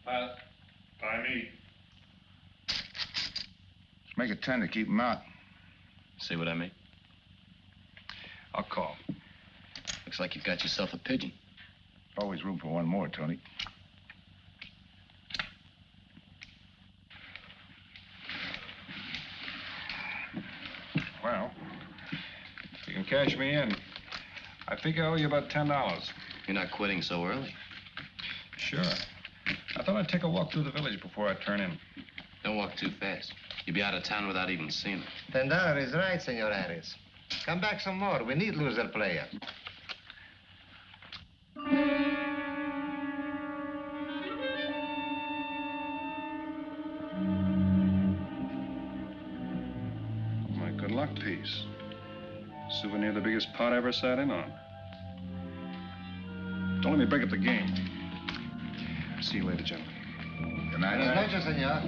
By me. Make it 10 to keep him out. See what I mean? I'll call. Looks like you've got yourself a pigeon. Always room for one more, Tony. Well, if you can cash me in, I think I owe you about $10. You're not quitting so early. Sure. I thought I'd take a walk through the village before I turn in. Don't walk too fast. You'll be out of town without even seeing it. $10 is right, Senor Harris. Come back some more. We need loser player. My good luck piece. Souvenir the biggest pot I ever sat in on. Don't let me break up the game. See you later, gentlemen. Good night. Buenas noches, senor.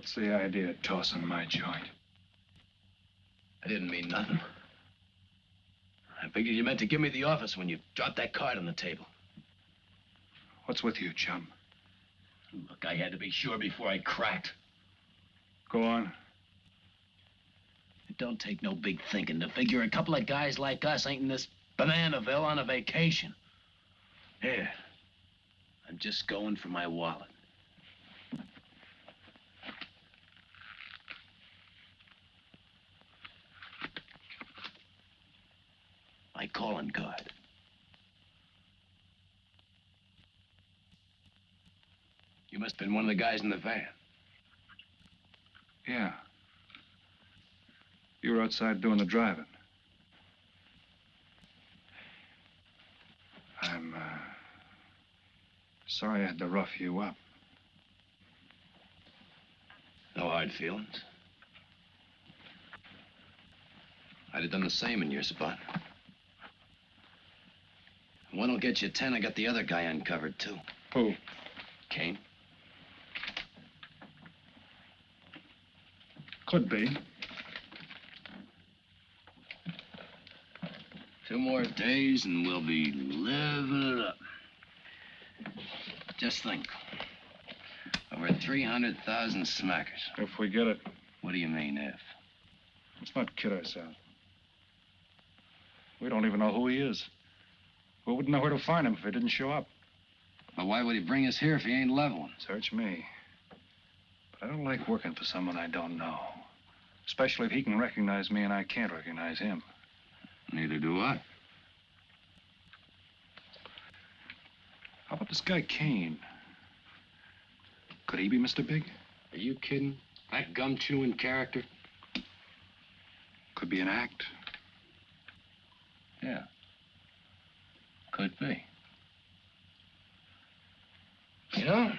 What's the idea of tossing my joint? I didn't mean nothing. I figured you meant to give me the office when you dropped that card on the table. What's with you, chum? Look, I had to be sure before I cracked. Go on. It don't take no big thinking to figure a couple of guys like us ain't in this Bananaville on a vacation. Here, I'm just going for my wallet. My calling card. You must have been one of the guys in the van. Yeah. You were outside doing the driving. I'm, sorry I had to rough you up. No hard feelings. I'd have done the same in your spot. One will get you 10. I got the other guy uncovered, too. Who? Kane. Could be. 2 more days and we'll be living it up. Just think. Over 300,000 smackers. If we get it. What do you mean, if? Let's not kid ourselves. We don't even know who he is. We wouldn't know where to find him if he didn't show up. But why would he bring us here if he ain't leveling? Search me. But I don't like working for someone I don't know. Especially if he can recognize me and I can't recognize him. Neither do I. How about this guy Kane? Could he be Mr. Big? Are you kidding? That gum-chewing character? Could be an act. Yeah. Could be. You know,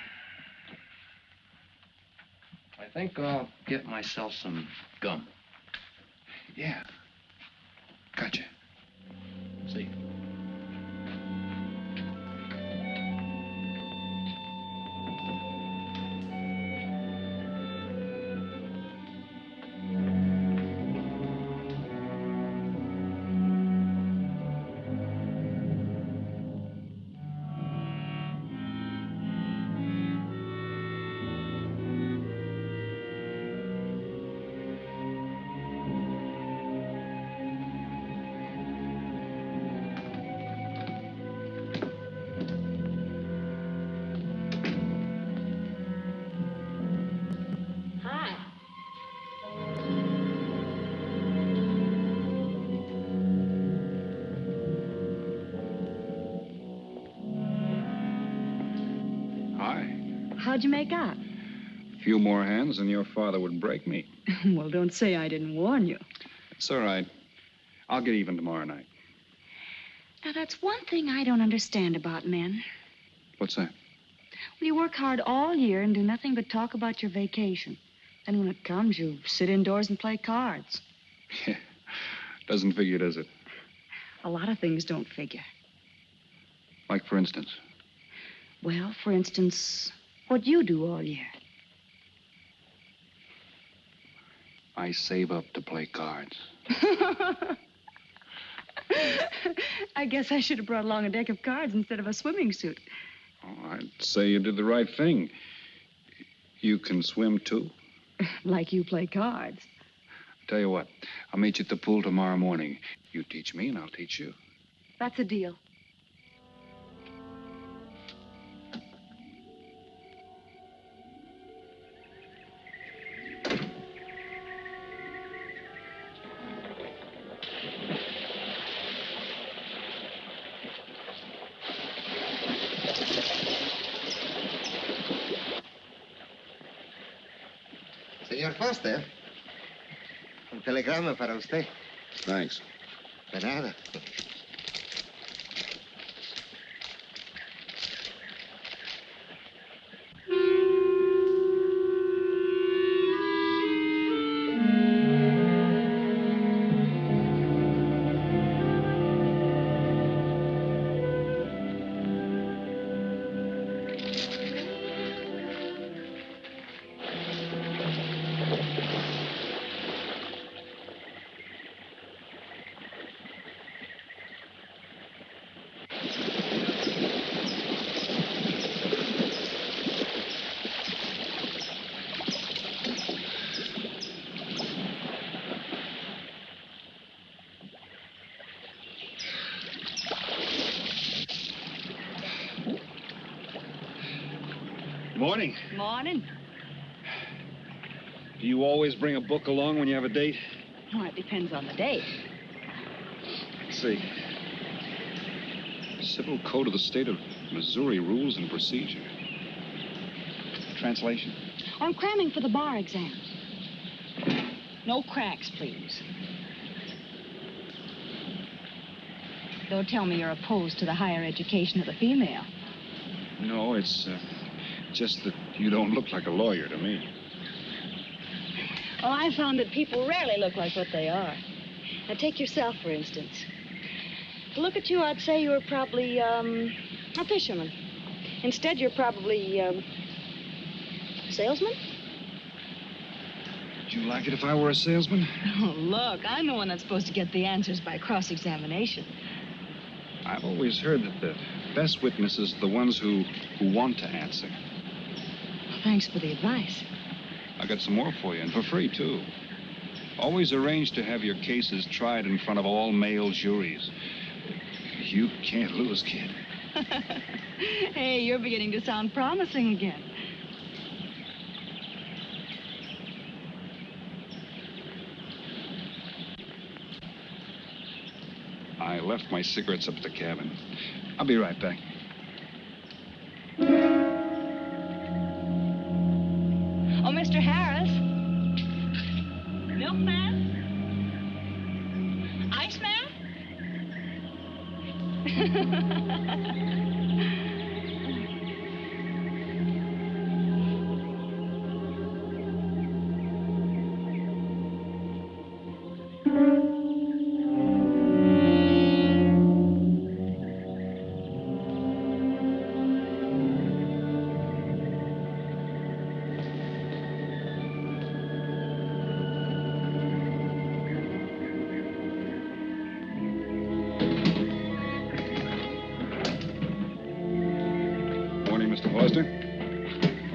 I think I'll get myself some gum. Yeah. Gotcha. See. How'd you make out? A few more hands and your father would break me. Well, don't say I didn't warn you. It's all right. I'll get even tomorrow night. Now, that's one thing I don't understand about men. What's that? Well, you work hard all year and do nothing but talk about your vacation. Then when it comes, you sit indoors and play cards. Yeah. Doesn't figure, does it? A lot of things don't figure. Like, for instance? Well, for instance, what you do all year. I save up to play cards. I guess I should have brought along a deck of cards instead of a swimming suit. Oh, I'd say you did the right thing. You can swim, too? Like you play cards. Tell you what, I'll meet you at the pool tomorrow morning. You teach me and I'll teach you. That's a deal. Señor Foster, un telegrama para usted. Thanks. De nada. Morning. Morning. Do you always bring a book along when you have a date? Well, it depends on the date. Let's see. Civil Code of the State of Missouri Rules and Procedure. Translation? I'm cramming for the bar exam. No cracks, please. Don't tell me you're opposed to the higher education of the female. No, it's just that you don't look like a lawyer to me. Well, I found that people rarely look like what they are. Now, take yourself, for instance. To look at you, I'd say you were probably, a fisherman. Instead, you're probably, a salesman? Would you like it if I were a salesman? Oh, look, I'm the one that's supposed to get the answers by cross-examination. I've always heard that the best witnesses are the ones who want to answer. Well, thanks for the advice. I got some more for you, and for free, too. Always arrange to have your cases tried in front of all male juries. You can't lose, kid. Hey, you're beginning to sound promising again. I left my cigarettes up at the cabin. I'll be right back. Oh, Mr. Harris? Milkman? Iceman? Morning, Mr. Foster.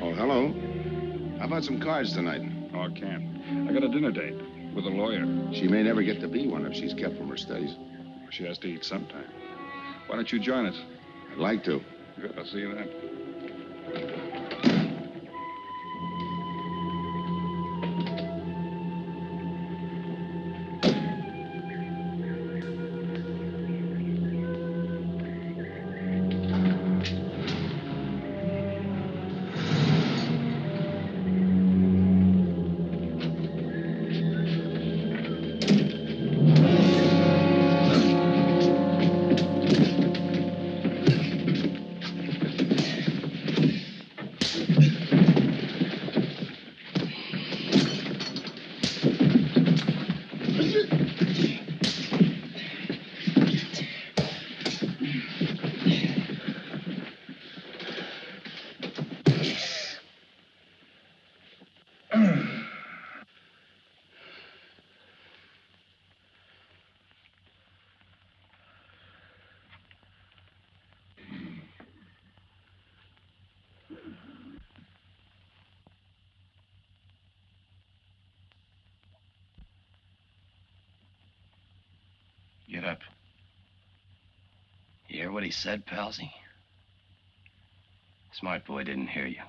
Oh, hello. How about some cards tonight? Oh, I can't. I got a dinner date with a lawyer. She may never get to be one if she's kept from her studies. She has to eat sometime. Why don't you join us? I'd like to. Good, I'll see you then. Get up. You hear what he said, Palsy? Smart boy didn't hear you.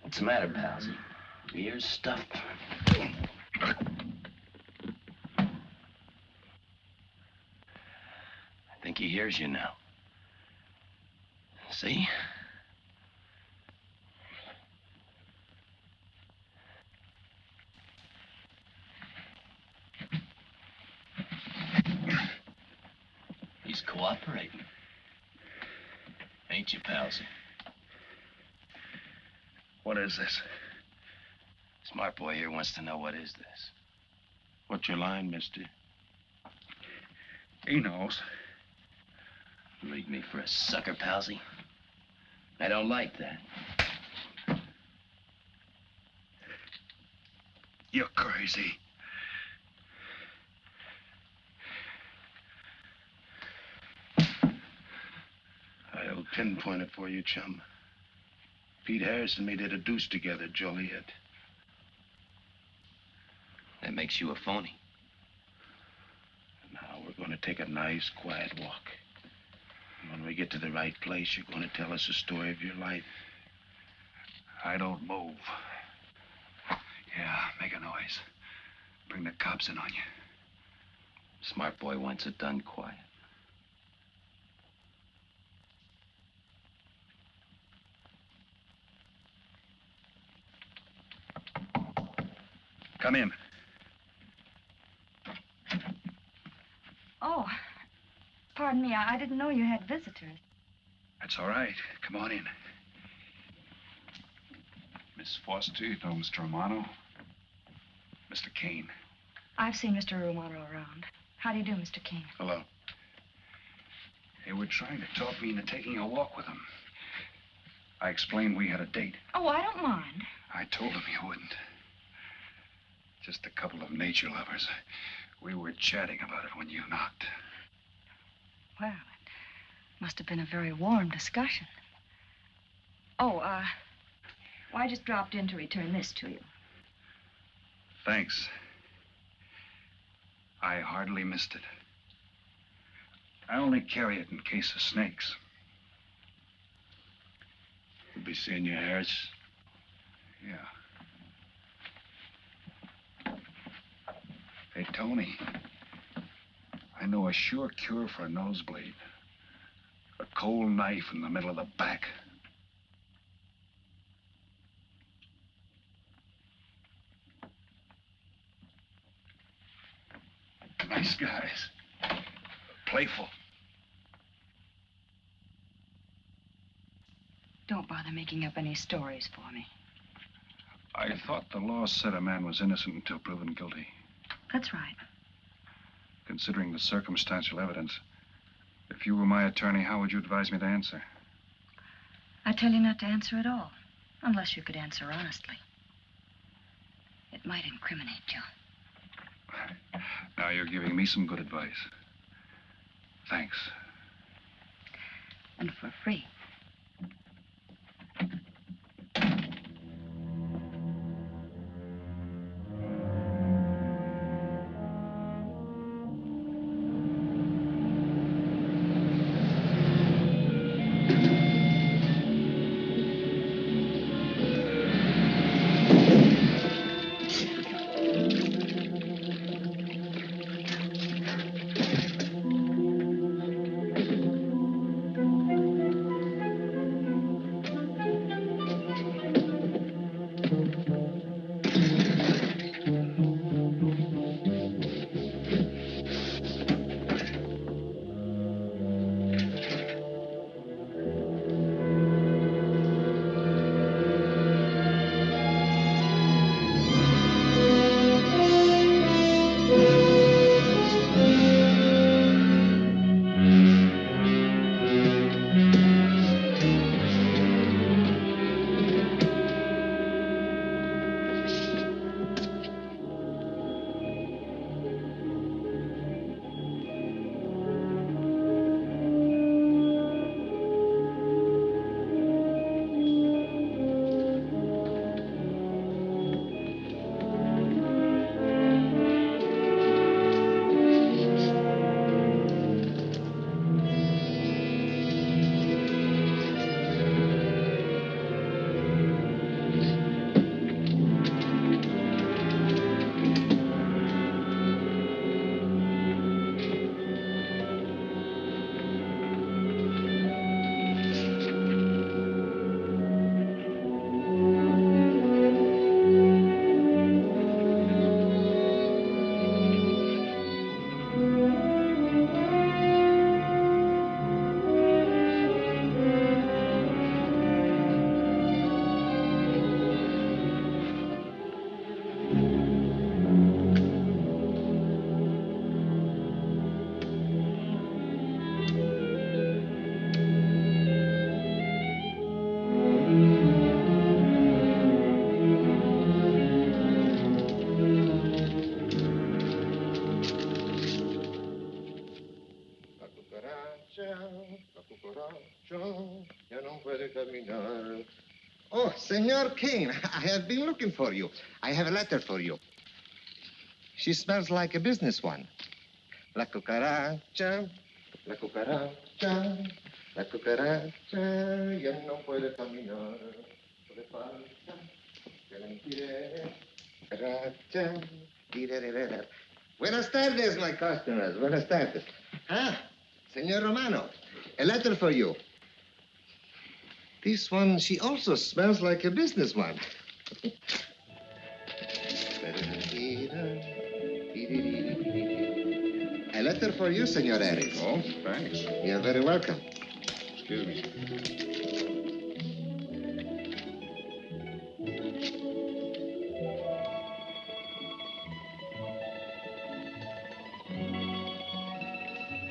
What's the matter, Palsy? Your ears stuffed? I think he hears you now. See? He's cooperating. Ain't you, Palsy? What is this? Smart boy here wants to know what is this. What's your line, mister? He knows. Leave me for a sucker, Palsy. I don't like that. You're crazy. I'll pinpoint it for you, chum. Pete Harris and me did a deuce together, Joliet. That makes you a phony. Now we're going to take a nice, quiet walk. When we get to the right place, you're going to tell us the story of your life. I don't move. Yeah, make a noise. Bring the cops in on you. Smart boy wants it done quiet. Come in. Oh, pardon me. I didn't know you had visitors. That's all right. Come on in. Miss Foster, you know Mr. Romano? Mr. Kane. I've seen Mr. Romano around. How do you do, Mr. Kane? Hello. They were trying to talk me into taking a walk with them. I explained we had a date. Oh, I don't mind. I told them you wouldn't. Just a couple of nature lovers. We were chatting about it when you knocked. Well, it must have been a very warm discussion. Oh, well, I just dropped in to return this to you. Thanks. I hardly missed it. I only carry it in case of snakes. You'll be seeing your Harris? Yeah. Hey, Tony. I know a sure cure for a nosebleed. A cold knife in the middle of the back. Nice guys. Playful. Don't bother making up any stories for me. I thought the law said a man was innocent until proven guilty. That's right. Considering the circumstantial evidence, if you were my attorney, how would you advise me to answer? I tell you not to answer at all, unless you could answer honestly. It might incriminate you. Now you're giving me some good advice. Thanks. And for free. Oh, Senor Kane, I have been looking for you. I have a letter for you. She smells like a business one. La cucaracha, La cucaracha, ya no puede caminar. Le falta que le impide. Cucaracha, direrera. Buenas tardes, my customers. Buenas tardes. Ah, Senor Romano, a letter for you. This one, she also smells like a businessman. A letter for you, Senor Harris. Oh, thanks. You're very welcome. Excuse me.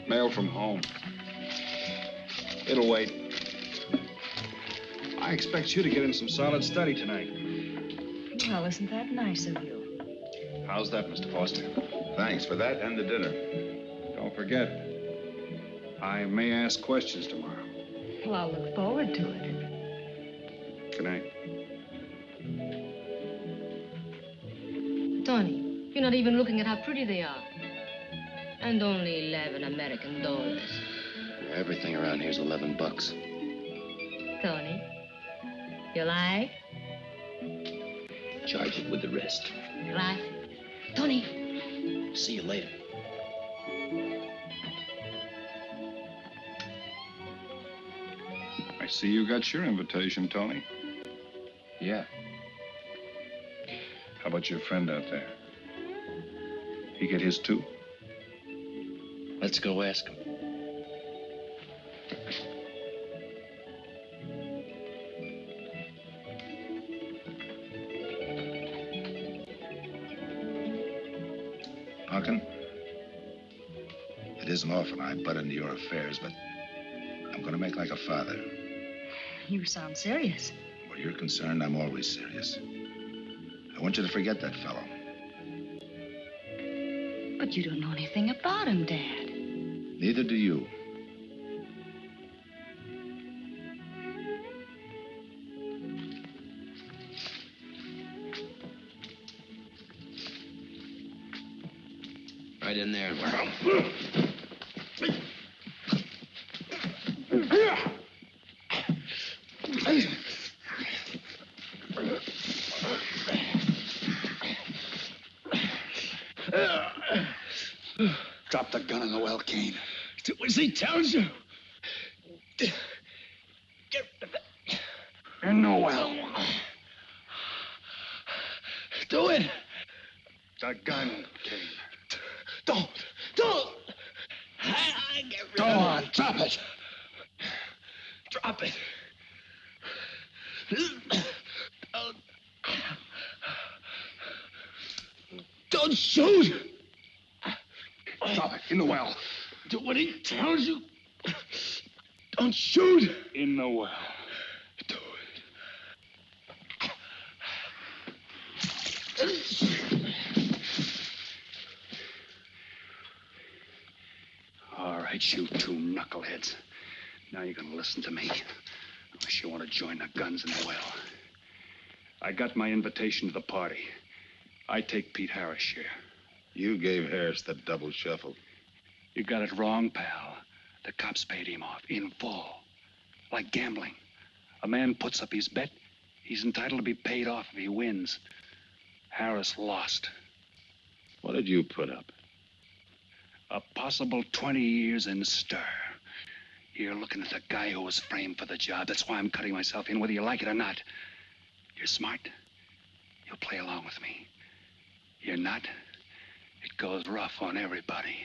Mail from home. It'll wait. I expect you to get in some solid study tonight. Well, isn't that nice of you? How's that, Mr. Foster? Thanks for that and the dinner. Don't forget, I may ask questions tomorrow. Well, I'll look forward to it. Good night. Tony, you're not even looking at how pretty they are. And only 11 American dollars. Everything around here's $11. Tony, you like? Charge it with the rest. Gracias. Tony. See you later. I see you got your invitation, Tony. Yeah. How about your friend out there? He get his too? Let's go ask him. Punkin, it isn't often I butt into your affairs, but I'm going to make like a father. You sound serious. Where you're concerned, I'm always serious. I want you to forget that fellow. But you don't know anything about him, Dad. Neither do you. Right in there. Drop the gun in the well, Kane. Do as he tells you. In the well. Do it. The gun, Kane. Don't. I get rid Go of on, it. drop it. Drop it. Don't shoot. Drop it, in the well. Do what he tells you. Don't shoot. In the well. Do All right, you two knuckleheads. Now you're gonna listen to me. Unless you want to join the guns in the well. I got my invitation to the party. I take Pete Harris' share. You gave Harris the double shuffle. You got it wrong, pal. The cops paid him off in full. Like gambling. A man puts up his bet, he's entitled to be paid off if he wins. Harris lost. What did you put up? A possible 20 years in stir. You're looking at the guy who was framed for the job. That's why I'm cutting myself in, whether you like it or not. You're smart. You'll play along with me. You're not. It goes rough on everybody.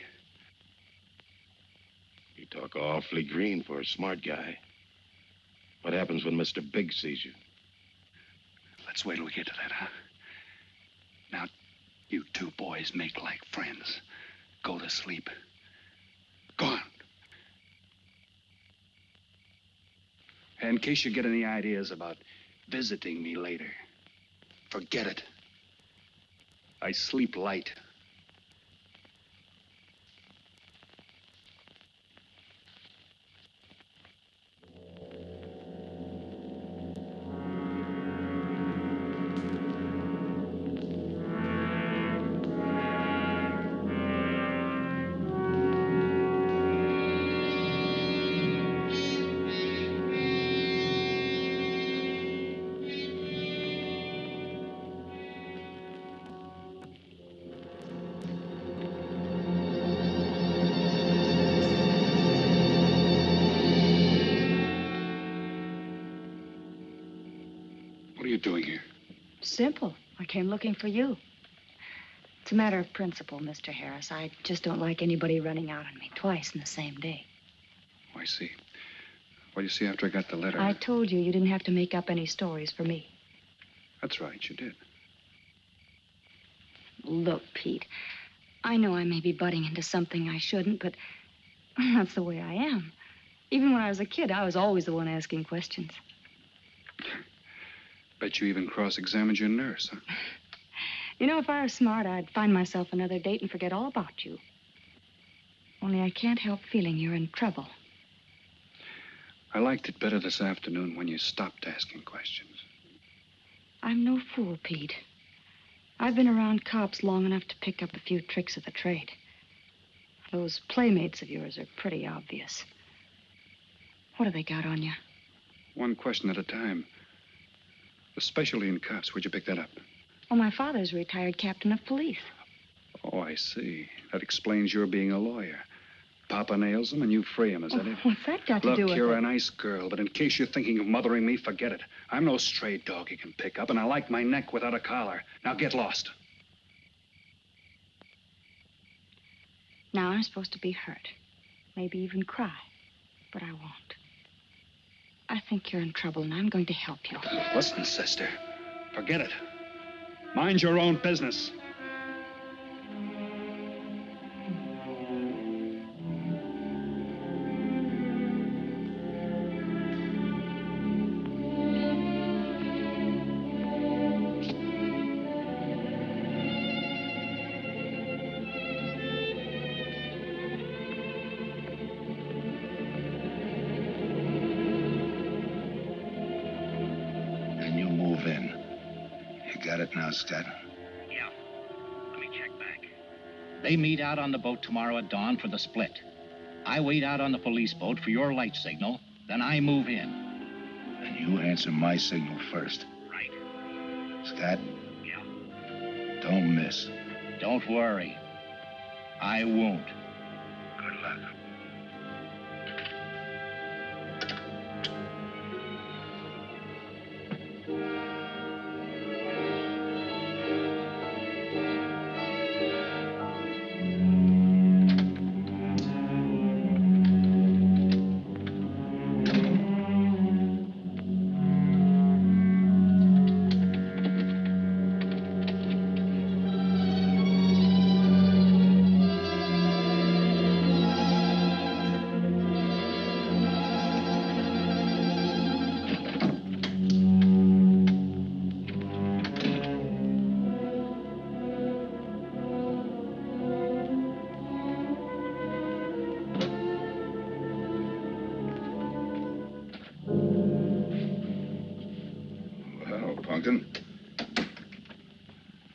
You talk awfully green for a smart guy. What happens when Mr. Big sees you? Let's wait till we get to that, huh? Now, you two boys make like friends. Go to sleep. Go on. And in case you get any ideas about visiting me later, forget it. I sleep light. simple. I came looking for you. It's a matter of principle, Mr. Harris. I just don't like anybody running out on me twice in the same day. Oh, I see. Well, you see, after I got the letter... I told you didn't have to make up any stories for me. That's right, you did. Look, Pete, I know I may be butting into something I shouldn't, but that's the way I am. Even when I was a kid, I was always the one asking questions. Bet you even cross-examined your nurse, huh? You know, if I were smart, I'd find myself another date and forget all about you. Only I can't help feeling you're in trouble. I liked it better this afternoon when you stopped asking questions. I'm no fool, Pete. I've been around cops long enough to pick up a few tricks of the trade. Those playmates of yours are pretty obvious. What have they got on you? One question at a time. The specialty in cops, where'd you pick that up? Oh, my father's a retired captain of police. Oh, I see. That explains your being a lawyer. Papa nails them and you free him, is that it? What's that got to do with it? Look, you're a nice girl, but in case you're thinking of mothering me, forget it. I'm no stray dog you can pick up, and I like my neck without a collar. Now get lost. Now I'm supposed to be hurt. Maybe even cry. But I won't. I think you're in trouble, and I'm going to help you. Listen, sister. Forget it. Mind your own business. Now, Scott. Yeah. Let me check back. They meet out on the boat tomorrow at dawn for the split. I wait out on the police boat for your light signal, then I move in. And you answer my signal first. Right. Scott? Yeah. Don't miss. Don't worry. I won't. Good luck.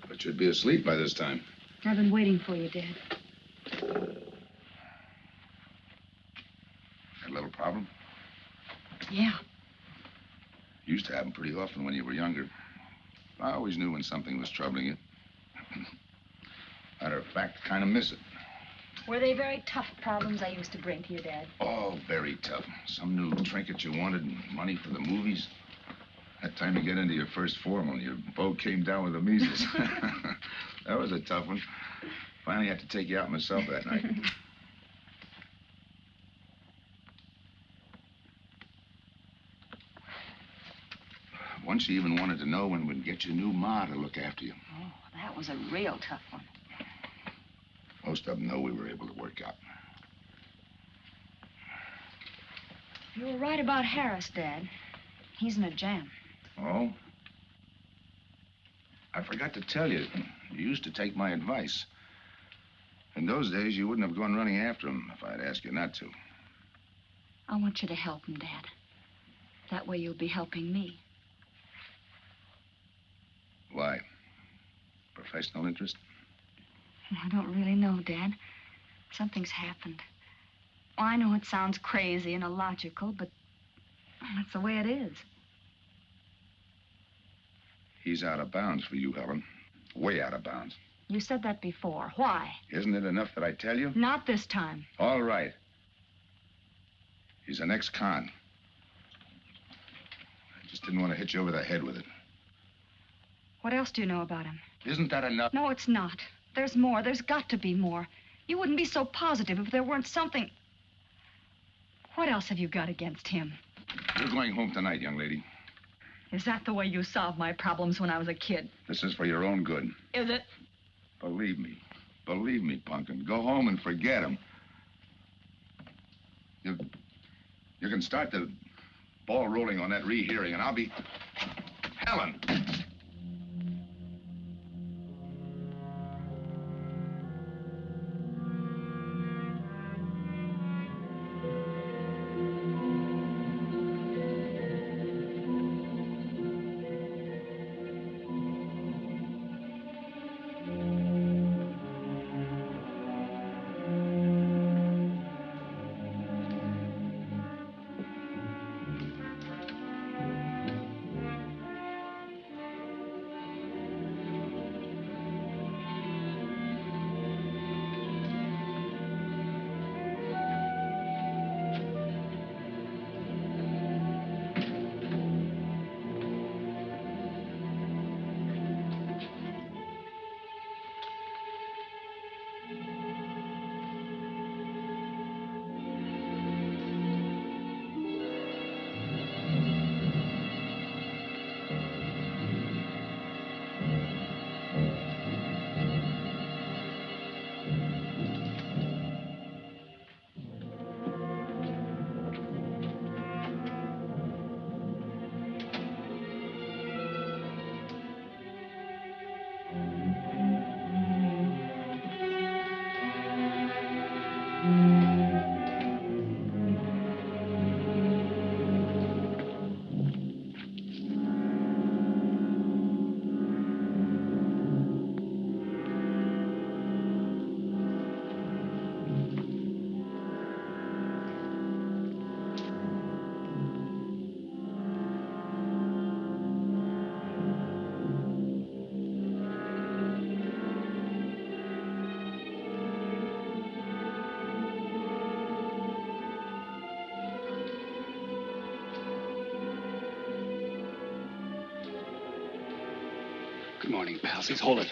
But you'd be asleep by this time. I've been waiting for you, Dad. Got a little problem? Yeah. Used to happen pretty often when you were younger. I always knew when something was troubling you. Matter of fact, I kind of miss it. Were they very tough problems I used to bring to you, Dad? Oh, very tough. Some new trinket you wanted, money for the movies. That time you get into your first formal, your boat came down with the measles. That was a tough one. Finally had to take you out myself that night. Once you even wanted to know when we'd get your new ma to look after you. Oh, that was a real tough one. Most of them know we were able to work out. You were right about Harris, Dad. He's in a jam. Oh? I forgot to tell you. You used to take my advice. In those days, you wouldn't have gone running after him if I'd asked you not to. I want you to help him, Dad. That way you'll be helping me. Why? Professional interest? I don't really know, Dad. Something's happened. Oh, I know it sounds crazy and illogical, but that's the way it is. He's out of bounds for you, Helen. Way out of bounds. You said that before. Why? Isn't it enough that I tell you? Not this time. All right. He's an ex-con. I just didn't want to hit you over the head with it. What else do you know about him? Isn't that enough? No, it's not. There's more. There's got to be more. You wouldn't be so positive if there weren't something. What else have you got against him? You're going home tonight, young lady. Is that the way you solved my problems when I was a kid? This is for your own good. Is it? Believe me. Believe me, Punkin. Go home and forget him. You can start the ball rolling on that rehearing, and I'll be... Helen! Good morning, palsies. Hold it.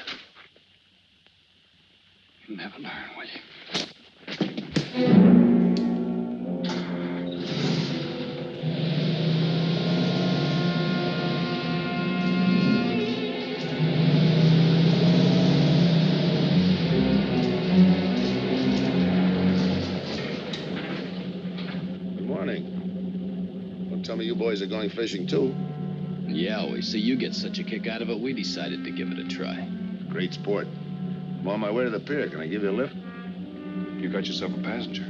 You'll never learn, will you? Good morning. Don't tell me you boys are going fishing, too. Yeah, we see you get such a kick out of it, we decided to give it a try. Great sport. I'm on my way to the pier. Can I give you a lift? You got yourself a passenger.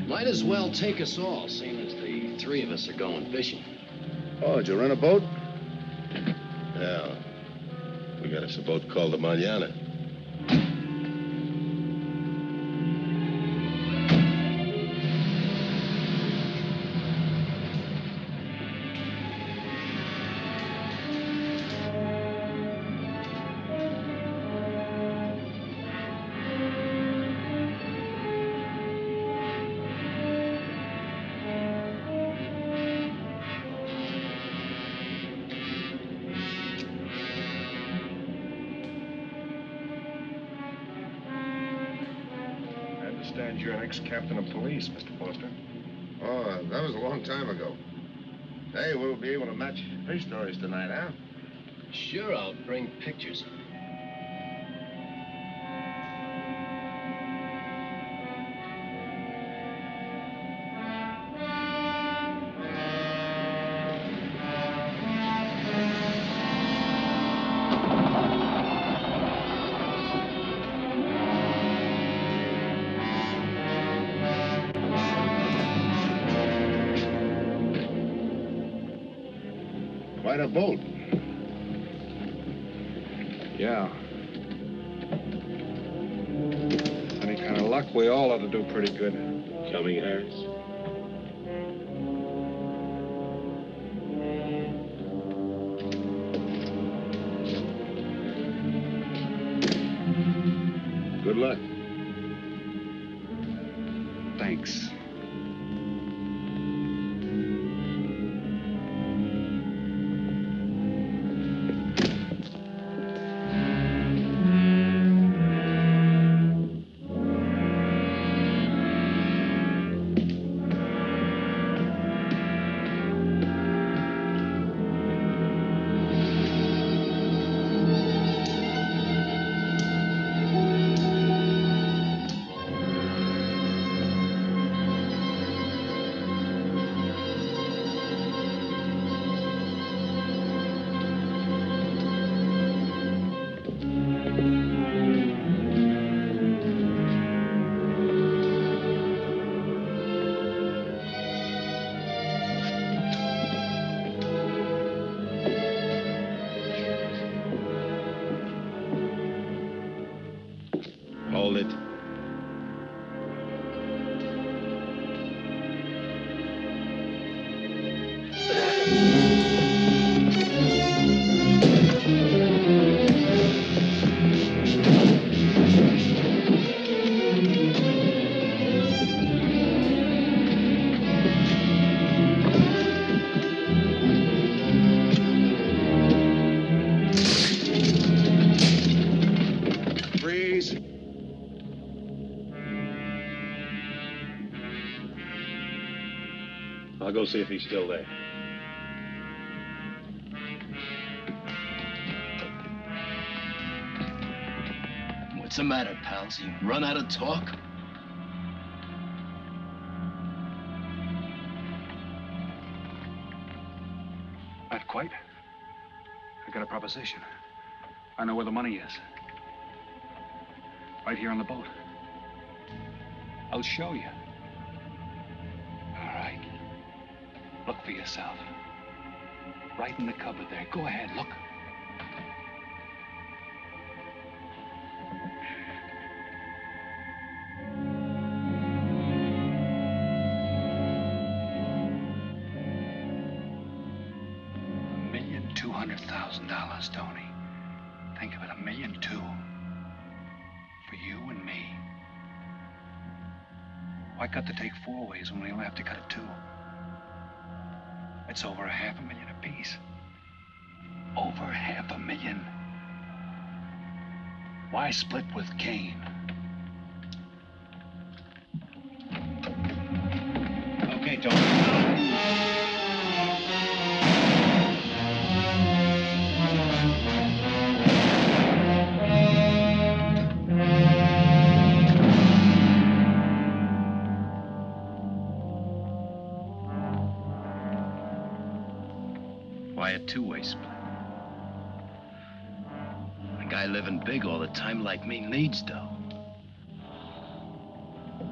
Might as well take us all, seeing as the three of us are going fishing. Oh, did you rent a boat? Yeah. We got us a boat called the Mañana. You're an ex-captain of police, Mr. Foster. Oh, that was a long time ago. Hey, we'll be able to match fish stories tonight, huh? Sure, I'll bring pictures. Quite a boat. Yeah. Any kind of luck, we all ought to do pretty good. Coming, Harris? Good luck. Thanks. Freeze. I'll go see if he's still there. What's the matter, pals? You run out of talk? Not quite. I got a proposition. I know where the money is. Right here on the boat. I'll show you. All right. Look for yourself. Right in the cupboard there. Go ahead, look. $1,200,000, Tony. Think of it, $1.2 million. For you and me. Why cut the take 4 ways when we only have to cut it 2? It's over $500,000 apiece. Over $500,000. Why split with Kane? Okay, Tony. Why a two-way split? A guy living big all the time like me needs dough.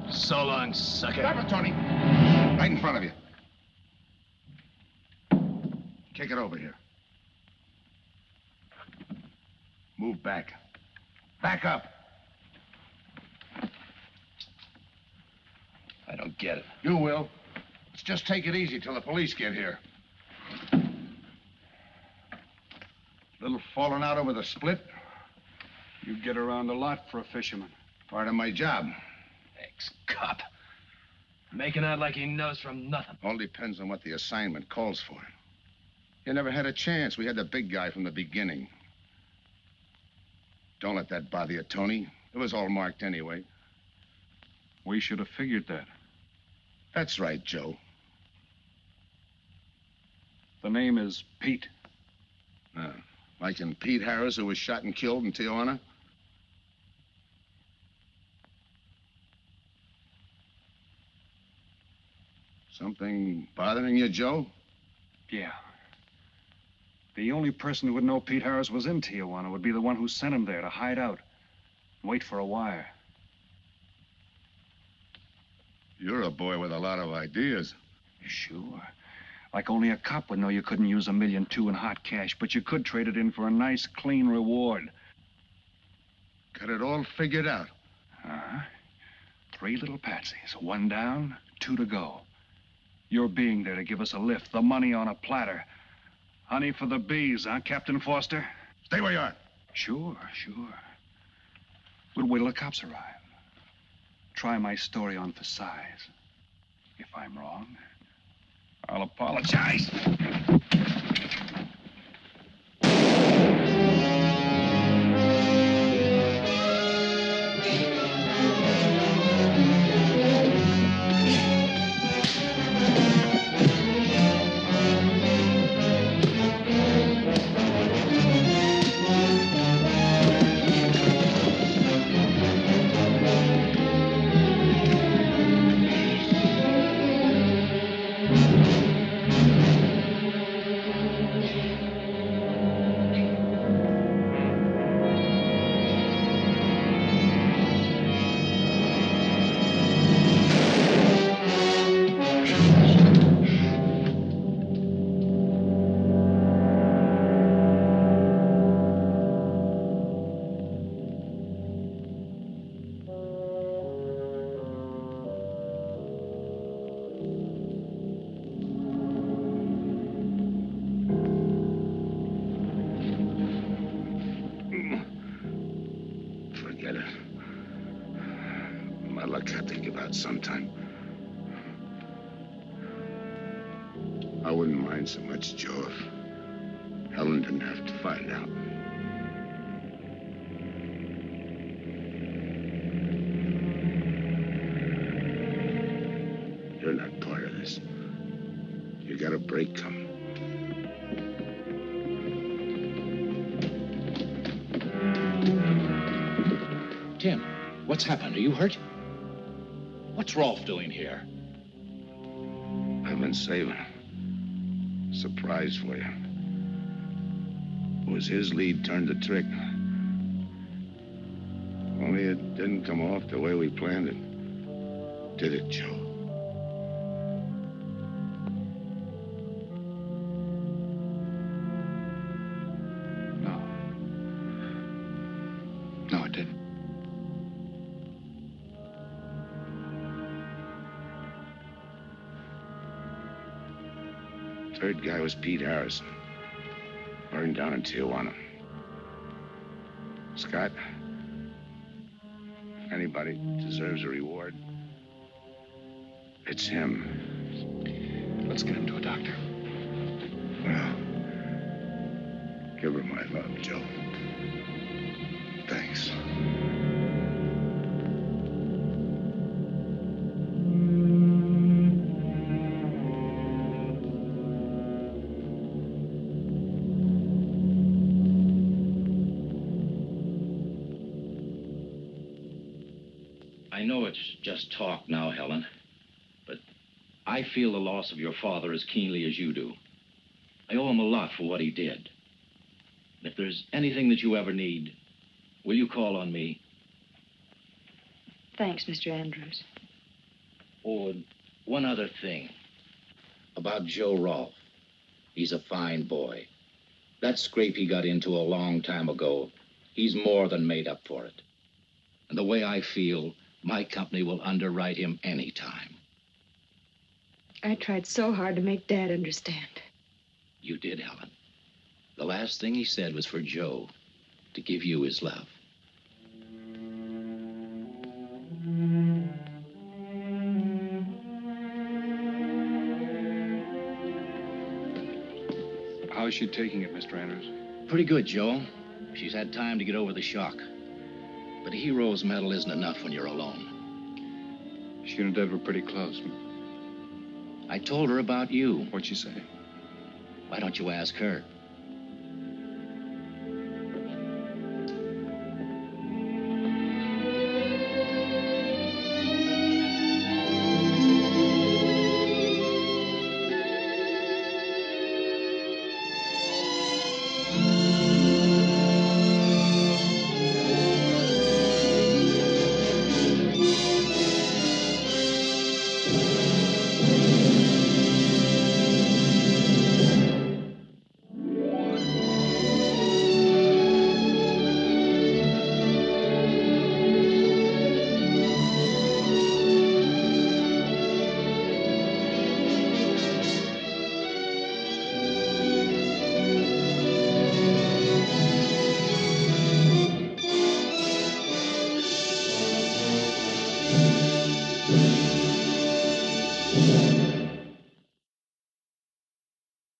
So long, sucker. Stop it, Tony. Right in front of you. Kick it over here. Move back. Back up. I don't get it. You will. Let's just take it easy till the police get here. Little falling out over the split. You get around a lot for a fisherman. Part of my job. Ex-cop. Making out like he knows from nothing. All depends on what the assignment calls for. You never had a chance. We had the big guy from the beginning. Don't let that bother you, Tony. It was all marked anyway. We should have figured that. That's right, Joe. The name is Pete. Like in Pete Harris, who was shot and killed in Tijuana? Something bothering you, Joe? Yeah. The only person who would know Pete Harris was in Tijuana would be the one who sent him there to hide out. Wait for a wire. You're a boy with a lot of ideas. Sure. Like only a cop would know you couldn't use $1.2 million in hot cash, but you could trade it in for a nice, clean reward. Got it all figured out. 3 little patsies. 1 down, 2 to go. Your being there to give us a lift, the money on a platter. Honey for the bees, huh, Captain Foster? Stay where you are. Sure. We'll wait till the cops arrive. Try my story on for size. If I'm wrong, I'll apologize. sometime. I wouldn't mind so much, Joe, if Helen didn't have to find out. You're not part of this. You got a break coming. Tim, what's happened? Are you hurt? What's Rolfe doing here? I've been saving. Surprise for you. It was his lead turned the trick. Only it didn't come off the way we planned it. Did it, Joe? No, it didn't. Third guy was Pete Harrison. Burned down in Tijuana. Scott, if anybody deserves a reward, it's him. Let's get him to a doctor. Well, give her my love, Joe. Thanks. I know it's just talk now, Helen, but I feel the loss of your father as keenly as you do. I owe him a lot for what he did. And if there's anything that you ever need, will you call on me? Thanks, Mr. Andrews. Oh, and one other thing. About Joe Rolfe. He's a fine boy. That scrape he got into a long time ago, he's more than made up for it. And the way I feel, my company will underwrite him any time. I tried so hard to make Dad understand. You did, Helen. The last thing he said was for Joe to give you his love. How is she taking it, Mr. Andrews? Pretty good, Joe. She's had time to get over the shock. But a hero's medal isn't enough when you're alone. She and Dad were pretty close. I told her about you. What'd she say? Why don't you ask her?